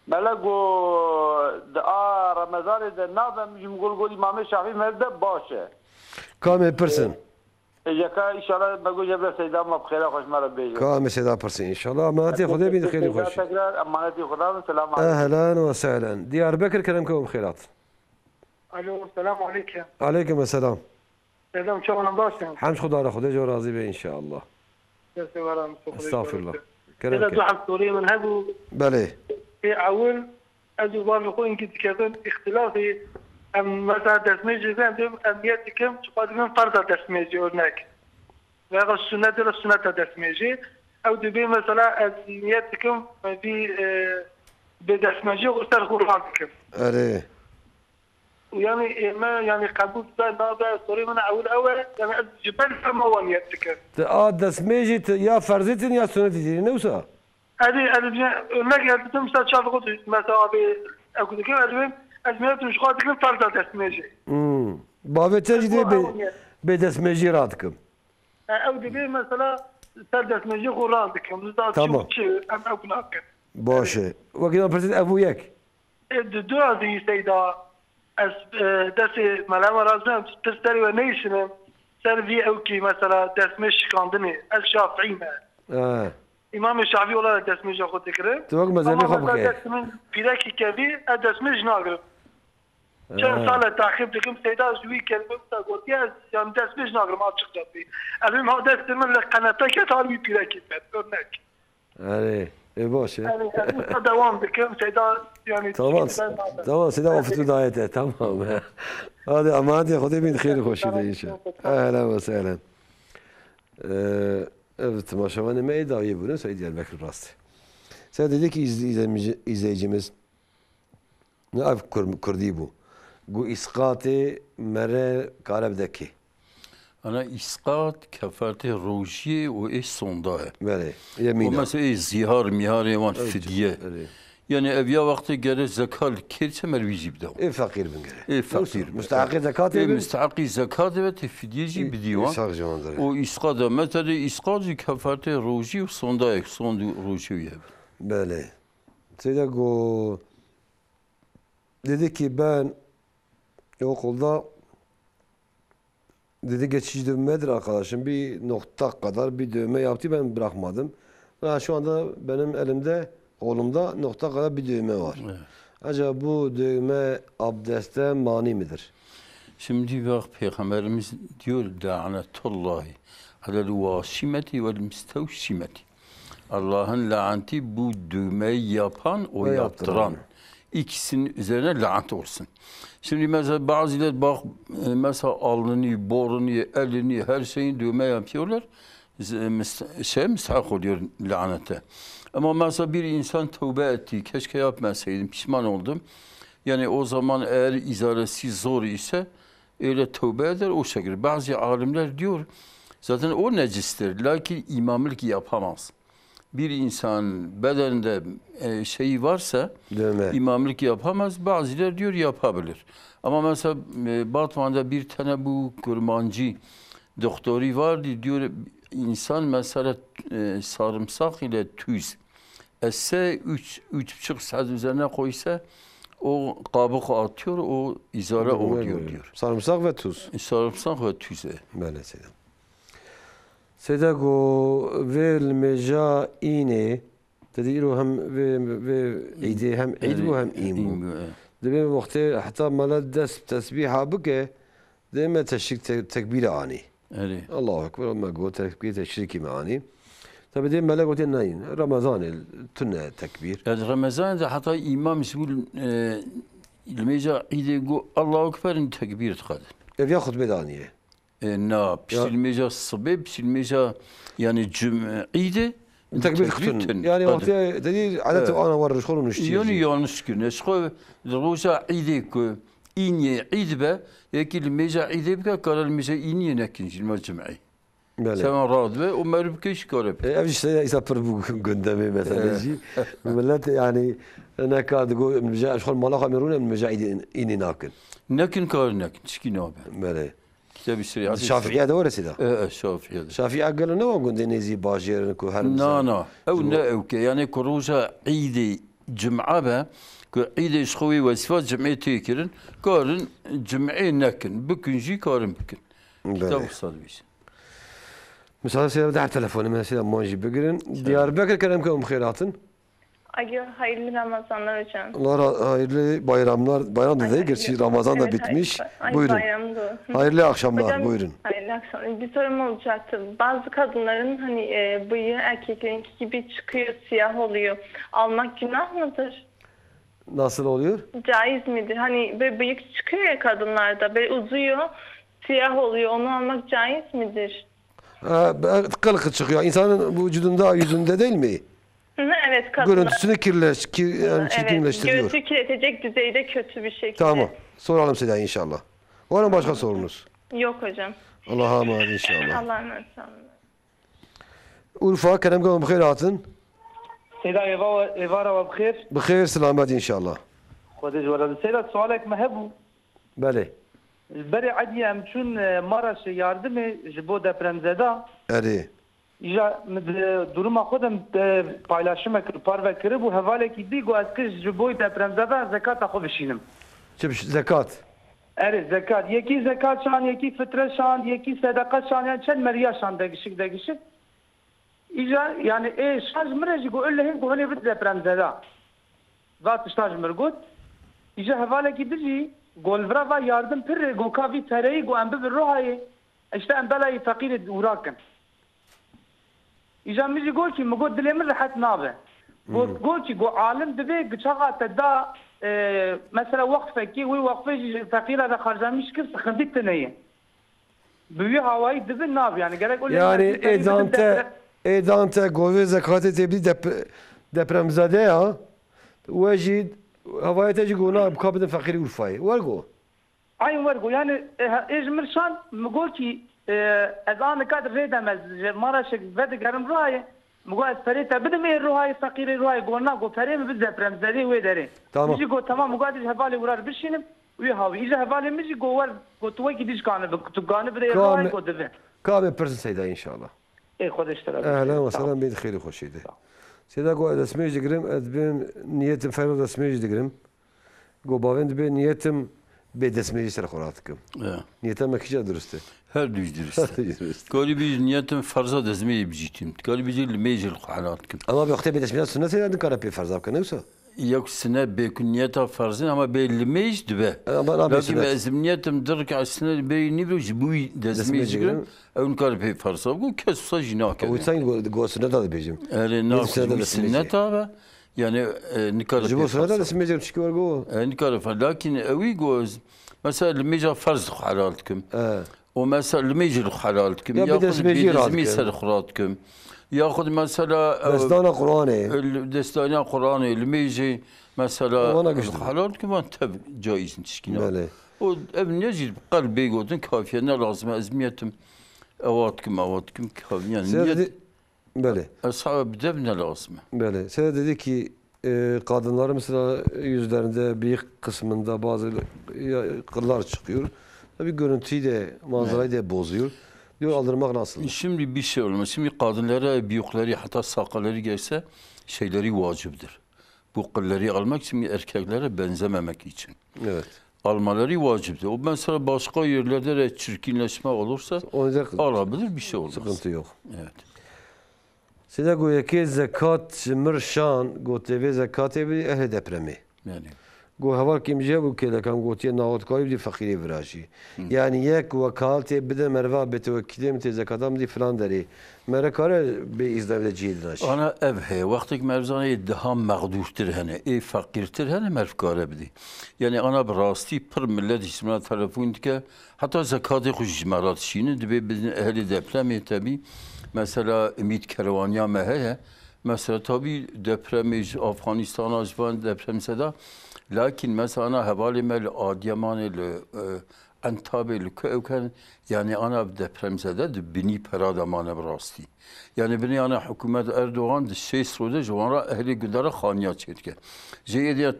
ملقو دعاء رمضان ده نابم يقول إمام الشافعي مرد باشه كامل برسن يكا إن شاء الله بقول جبل سيدا ما بخير خوش مرة بيجي كامل سيدا برسن إن شاء الله أمانتي خذي بين خير خوش أمانتي خدا السلام عليكم أهلا وسهلا ديار بكر كلامكم خيرات الو السلام عليكم عليكم السلام سلام شو انا باشم حمد خدا على خدا جو راضي به إن شاء الله استغفر الله كلام واحد سوري من هذا بله في أول أجل بار يقول إنك تكذب اختلافي أم مثلا تسميجي زين أمياتكم تقدمون فرض تسميجي هناك ويغل السنة دل السنة تسميجي أو دبي مثلا أمياتكم في بدسميجي وأستر قرآنكم. أريه. ويعني ما يعني قبول نابع صوري من أول يعني جبل فما ونيتك دسميجي يا فرزتين يا سنتي نوسا هذه نجي تمسك شاف قلت مثلا أقول لك أزمات مش قادر فرد دسميجي بابا تجدي بدسميجي راتكم أو دبي مثلا دسميجي خورانكم تمام أم أبناك باشه وكذا برتد أبوياك دو هذه سيدا از دست ملام رازم تستری و نیشنم سروی او کی مثلا دست مش کاندنی از شافعی ما امام شافعی ولا دست مش خود ذکره تو مذهبی خوب که دست من پیرکی کبی دست مش ناگر چند سال تعقیب دکم سیدا جوی کلمه تا گویی از یعنی دست مش ناگر ما چقدر بی الان ما دست من لقناته که تاری پیرکی بد نک آره باشه دوام دکم سیدا يعني تمام سيدا وفتو دايته تمام هذا امانتي خذي من خير خوش ان شاء اهلا وسهلا evet maşavane meyda yebunu Said Diyarbakır rastı. Sen dedi ki izleyicimiz ne af kurdi bu. Bu iskatı mere kalebdeki. Ana iskat keferte rojiye o eş sondaya. Böyle. Yemina. O mesela zihar mihar evan fidye. Yani evya vakti gere zekal kirse mervici bide. Fakir bin gere. Fakir. Müstahaki zekat evi. Müstahaki zekat evi fidyeci bidiyor. O iskada mesela iskacı keferte roji sondaya sondu roji ev. Böyle. Seyda go dedi ki ben okulda dedi geçici dövmedir arkadaşım. Bir nokta kadar bir dövme yaptı ben bırakmadım. Şu anda benim elimde kolumda nokta kadar bir düğme var. Evet. Acaba bu düğme abdeste mani midir? Şimdi bak Peygamberimiz diyor la'netullahi alel vasimeti vel müstevsimeti. Allah'ın laneti bu düğmeyi yapan o yaptıran. İkisinin üzerine lanet olsun. Şimdi mesela bazıları bak mesela alnını, borunu, elini her şeyin düğme yapıyorlar. Müstahak oluyor lanete. Ama mesela bir insan tövbe etti, keşke yapmasaydım, pişman oldum. Yani o zaman eğer izaresi zor ise öyle tövbe eder o şekilde. Bazı alimler diyor zaten o necistir, lakin imamlık yapamaz. Bir insan bedeninde şeyi varsa imamlık yapamaz, bazıları diyor yapabilir. Ama mesela Batman'da bir tane bu kurmancı doktori vardı diyor insan mesela sarımsak ile tüz esse 3,5 saat üzerine koysa o kabuk atıyor, o izara oluyor diyor. Sarımsak ve tuz. Sarımsak ve tüz. Böyle Seyda. Seyda go ve meja ine dedi hem ve ide hem id bu hem im. Dedi vakti hatta malad des tesbiha bke deme teşrik tekbir ani. الله أكبر ما قلت تكبير تشريكي معاني طب دي ملا قلت ناين رمضان تنا تكبير رمضان ده حتى إمام يقول لما يجا يقول الله أكبر تكبير تقدر ياخذ بدانية نا بس لما يجا الصبي بس لما يجا يعني عيده تكبير ختن يعني وقت دي عادة أنا ورش خلو نشتي يعني يانش كنا شخو دروجا عيدك إني عيد به يكي الميجا عيد بك قال الميجا إني نكنج المجمعي. سواء راد به وما ربكيش قرب. أفش يسافر قدامي مثلا يجي ملات يعني أنا كاد جو الميجا أشخال ملاقة ميرون الميجا إني ناكن. نكن قال نكن شكي نابه. بله. كتاب السريع. الشافعية ده ورث ده. الشافعية. الشافعية قالوا نو قندي نزي باجير نكو هرم. نا أو نا أوكي يعني كروجا عيد جمعة به عيد إشخوي وصفات جمعية تيكرن قارن جمعية نكن بكنجي قارن بكن كتاب الصادويس مثلا سيدة بدأ تلفوني من سيدة مانجي بقرن Diyarbakır كلامكم خيراتن Alo, hayırlı Ramazanlar hocam. Allah hayırlı bayramlar. Bayram da değil, gerçi Ramazan da bitmiş. Buyurun. Hayırlı akşamlar, hocam, buyurun. Hayırlı akşamlar. Bir sorum olacaktı. Bazı kadınların hani bıyığı erkeklerinki gibi çıkıyor, siyah oluyor. Almak günah mıdır? Nasıl oluyor? Caiz midir? Hani böyle bıyık çıkıyor ya kadınlarda, böyle uzuyor, siyah oluyor. Onu almak caiz midir? Kılık çıkıyor. İnsanın vücudunda, yüzünde değil mi? Evet, kadınlar. Görüntüsünü çirkinleştiriyor. Evet, görüntü kirletecek düzeyde kötü bir şekilde. Tamam. Soralım Seda inşallah. Var mı başka sorunuz? Yok hocam. Allah'a emanet inşallah. Allah'a emanet olun. Urfa kerem gavum bixeyr hatın. سيدا إيفارا وبخير Bixeyr selamet inşallah. خدي جوالد سيدا سؤالك مهبو Bəli. البري عدي أم شون مرش ياردمي جبو deprem zeda Eri. İja duruma خودم paylaşım parve kırı bu hevaleki digo az kış jiboy depremzeda zekata xo bişinim. Zekat. Eri zekat. Yeki zekat şan, yeki fitre şan, yeki sadaka şan yani çen meriya şan degişik. İja yani şarj mreji go öyle hem go hani bir depremzeda. Vat şarj mergut. İja hevaleki dici golvra va yardım pir go kavi tereyi go embe bir rohayi. İşte embelayı fakir uğrakın. إجا ميجي قول كي مقول دلي من رحت نابه قول كي قول عالم دبي قشغا تدا مثلا وقفه كي وي وقفه فقيره هذا خارجه مش كيف خندق تنيه بيو هواي دبي ناب يعني قال يقول Yani edante gove zekatı tebdi depremzade ya. Vecid havaya teci gona kabiden fakiri Urfa'yı. Vargo. Aynen vargo yani ejmirşan مقول كي اذان كاد ريدمز مرشك بد گرم راي مگو از فريتا بدم روحي فقير روحي قلنا قو فريم بزفرم زدي ويدري يجي قو تمام مگو دي حوالي ورار بشينم وي هاوي يجي حوالي مجي قو ور قو توي كي ديش كان بتقانه بده روحي قو دبه كامل برسن سيدا ان شاء الله اي خد اشتراك اهلا وسهلا بيد خير خوشيده سيدا قو اسمي جرم ادبم نيتم فرض اسمي جرم قو باوند به نيتم بدسمي سر خوراتكم نيتم مكيجا درسته her düz dürüst. Galiba biz niyetim farza dezmeyi bicitim. Galiba biz mecil halatkim. Ama bir vakte bedesmiyat sünnet edin karapi farza bakın yoksa. Yok sene bekun niyeta farzın ama belli mecid be. Lakin bizim niyetim der ki aslında bir ne bir bu dezmeyi girim. Evun karapi farza bu kesusa jinak. O sen go sünnet adı bicim. Yani ne sünnet abi. Yani ne karapi. Jibo sünnet adı dezmeyi girim çıkıyor go. Ne karapi. Lakin evi goz. Mesela mecil farz halatkim. ومثلا الميجر حلالتكم ياخذ بيزمي سر خراتكم ياخذ مثلا دستانه قراني دستانه قراني الميجي مثلا حلالتكم انت جايز تشكينا و ابن يجي قلبي يقولون كافيه لازم ازميتم اواتكم كافيه يعني Böyle. Ashab bedevne lazım. Böyle. Sen dedi ki kadınların mesela yüzlerinde bir kısmında bazı kıllar çıkıyor. Tabii görüntüyü de manzarayı da bozuyor. Diyor aldırmak nasıl? Şimdi bir şey olmaz. Şimdi kadınlara büyükleri hatta sakalları gelse şeyleri vaciptir. Bu kılları almak için erkeklere benzememek için. Evet. Almaları vaciptir. O mesela başka yerlerde de çirkinleşme olursa alabilir bir şey olmaz. Sıkıntı yok. Evet. Size goya ki zekat mırşan gotevi zekatı bir ehli depremi. Yani. گو هوا کیم جه و که لکن گویی نهاد کاری بدی فقیری براشی یعنی یک وکالت بده مروا به تو کدیم تی زکاتم دی فلان داری مرا کاره به ازدواج جید نشی انا ابه وقتی که مرزانه daha mağdurtur hene fakirtir hene merv kare bidi yani ana براستی پر millet ismine telefon ki hatta zekatı kuş cmarat şini dibe bizim ehli depremi tabi mesela Ümit Kervanya meheye mesela tabi depremi Afganistan'a acaba depremse de lakin mesela ana havali mel Adıyaman ile Antabe ile Köyken yani ana depremzede bini peradamane brasti. Yani bini ana hükümet Erdoğan de şey soruyor jovara ehli gündara xaniya çetke. Jeydiye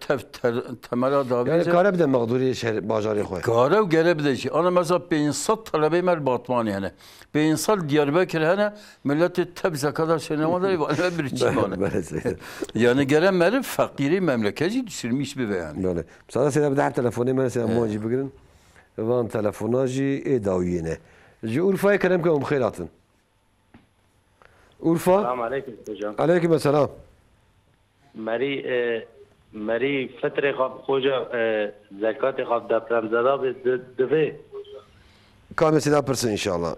temela davi. Yani kare bir de mağduri şehir bacarı koy. Kare ve gere bir de şey. Ana mesela beyinsal talebe mel batmani yani. Beyinsal Diyarbakır hani milleti tebze kadar şey ne var ya bir çimane. Yani gelen mel fakiri memleketi düşürmüş bir yani. Böyle. Sana sen bir daha telefonu mesela muacib girin. Van telefonajı edaviyene. Ji Urfa'ya kerem ki umxeyratın. Urfa. Selamun aleyküm hocam. Aleyküm selam. Meri fetre qab hoca zekat qab depremzada dve. Kamil seda pırsın inşallah.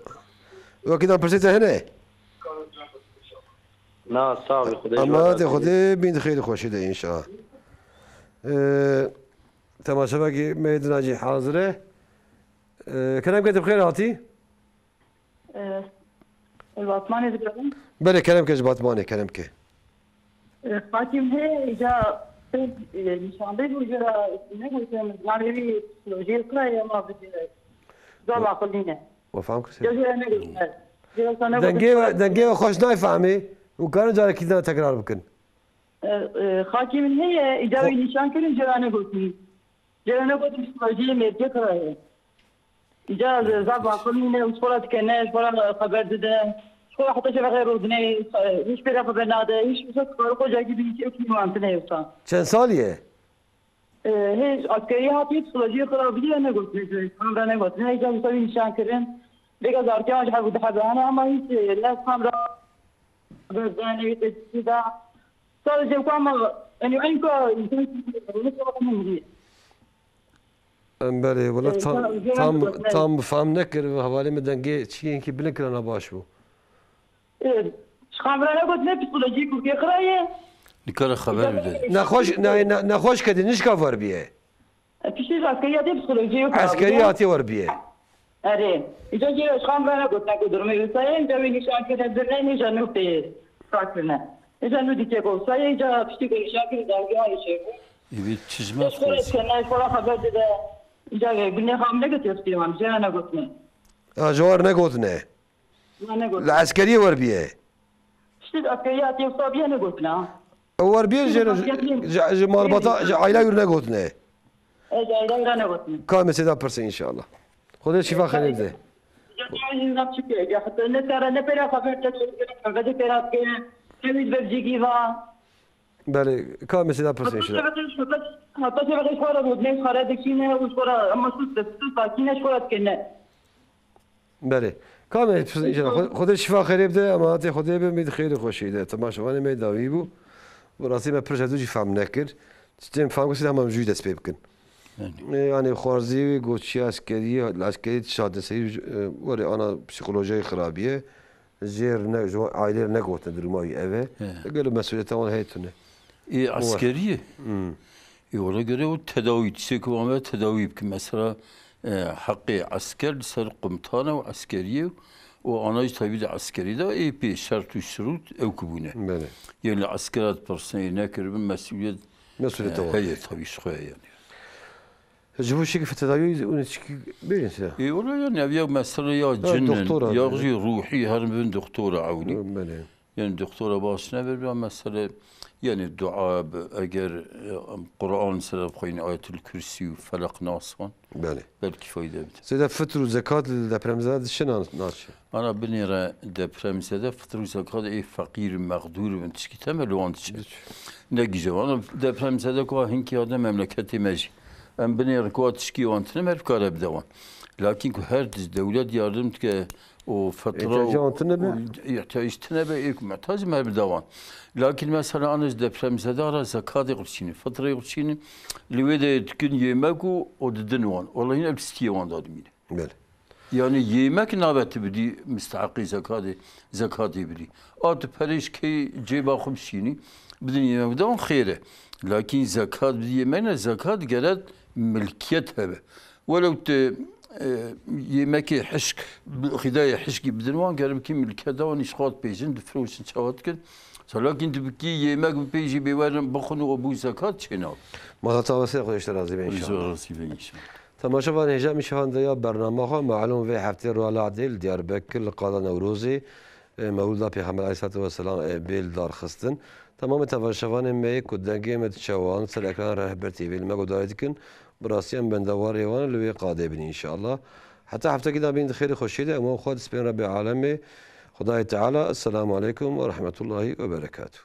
Vakitten pırsın hene. Na sağ ol Xuda. Ama de Xuda bin xeyr xoşi de inşallah. Temaşa ki meydana hazire. كلام كاتب بخير هاتي؟ البطماني ذكرهم؟ بله كلام كاش بطماني كلام كي. فاتم هي إجا نشان بيد وجرا نقول يعني لي جيل قرايه ما بدي زعما خلينا وفهمك دنگه خوش نفهمی و کار جاره کیدن تکرار بکن خاکی من هي اجابه نشان كل جرانا قلتي جرانا قلت استراتيجيه ميرجع كرايه اجازه زعما خلينا وصلت كناش ولا خبر ده شو حتى شي غير ودني مش بيرا بناده ايش مسكر خوجا جيبي كي ما انت نيوسا چند سالیه هي عسكري هاتي استراتيجيه خرابيه انا قلت انا قلت هي اجازه نشان كرن بيقدر ارجع حد انا ما هي لا خمره بزاني تجدا صار جو كما يعني عينكو بله والله tam faham nekir havale me denge çiyen ki bilin kirana baş bu. خبرانه قلت نه psikolojik و قرايه نکار خبر بده نخوش کردی نش کار بیه پیش عسکریاتی psikoloji عسکریاتی ور بیه آره اینجا که خبرانه قلت نه درمه وسایل اینجا نشان کرده درنه نشان نفته فاکرنه اینجا نودی که گفت سایه اینجا پشتی که نشان کرده درگاه هایشه Evet çizmez خلاص کنه فورا خبر ده اینجا بنی خام نگتیستی من جا نگفتم جوار نگوتنه العسكريه ور بیه پشتی عسکریاتی وصابیه نگفتم ور بیه جمال بطا عائله ور نگوتنه عائله نگفتم کام سیدا پرس ان شاء الله خدا شفا خیر بده يعني نفس الشيء حتى نترى نبرا خبرت قد كرات كميد بلجيكي فا بله کام سیدا پرس ان شاء الله حتى شبكه شورا ودني خراد كينا وشورا اما سوت كينا شورا كنا بله کام پرس ان شاء الله خدا شفا خیر بده اما تی خدا بمید خیر خوشیده تماشاوان می داوی بو براسی ما پرش دوجی فهم نکرد تیم فهم کسی هم جوی دست بکن يعني خوارزي قوتشي عسكرية العسكرية شهادة سير وري أنا بسيكولوجيا خرابية زير عائلة نقوت ندرماي أبى قالوا مسؤولية تاون هيتونه إيه عسكرية إيه ولا قالوا تداوي تسيكو عمل تداوي بك مثلا حقي عسكر سر قمطانة وعسكرية وأنا تبيد عسكري ده إيه بشرط وشروط أو كبونه يعني العسكرات برسني ناكر مسؤولية تاون هي طبيعي شوية يعني جبوا شيء في التداوي ونشكي بين سا. إيه والله يعني أبيع مثلا يا جنن يا غزي روحي هرم بين دكتورة عوني. يعني دكتورة باش نبر مثلا يعني الدعاء أجر قرآن سلف خين آية الكرسي وفلق ناصفان. بله. بلكي فايدة بده. سيدا فطر وزكاة للدبرمزاد شنو ناتش؟ أنا بنيرة دبرمزاد فطر وزكاة إيه فقير مقدور من تشكي تملو عندش. نجيجه أنا دبرمزاد كوا هنكي هذا مملكة ماجي. ام بني ركوات تشكي وانتنا ما بكاره بدوان لكن هر دولة ياردمت ك وفترة يحتاج تنبه إيك محتاج ما بدوان لكن مثلا أنا دبرم زدارة زكاة يقرشيني فترة يقرشيني لويدا تكون يماكو وددنوان والله هنا بستيوان دادمين يعني يماك نابت بدي مستحقي زكاة بدي بريش كي جيبا خمسيني بدني يماك بدوان خيره لكن زكاة بدي يمانا زكاة قالت ملكيتها ولو يماكي حشك خدايا حشكي بدنوان قال بكي ملكيتها دوان يشخاط بيجن دفروش نشاوات كن لكن تبكي يماك بيجي بيوارن بخنو أبو زكاة شنو ما تتواصل خودش رازي بإن شاء الله تماشاوان هجا میشوند یا برنامه ها معلوم و هفته رو عادل دیاربکر لقاده نوروزی مولد پیغمبر علیه السلام بیل دار خستن تمام تماشاوان می کدنگی مت شوان سر اکران رهبر تیویل ما گذاشت کن براسیان بندوار ایوان لوی قاده بین ان شاء الله حتی هفته کدا بین خیر خوشیده اما خود سپین رب العالمین خدای تعالی السلام علیکم و رحمت الله و برکاته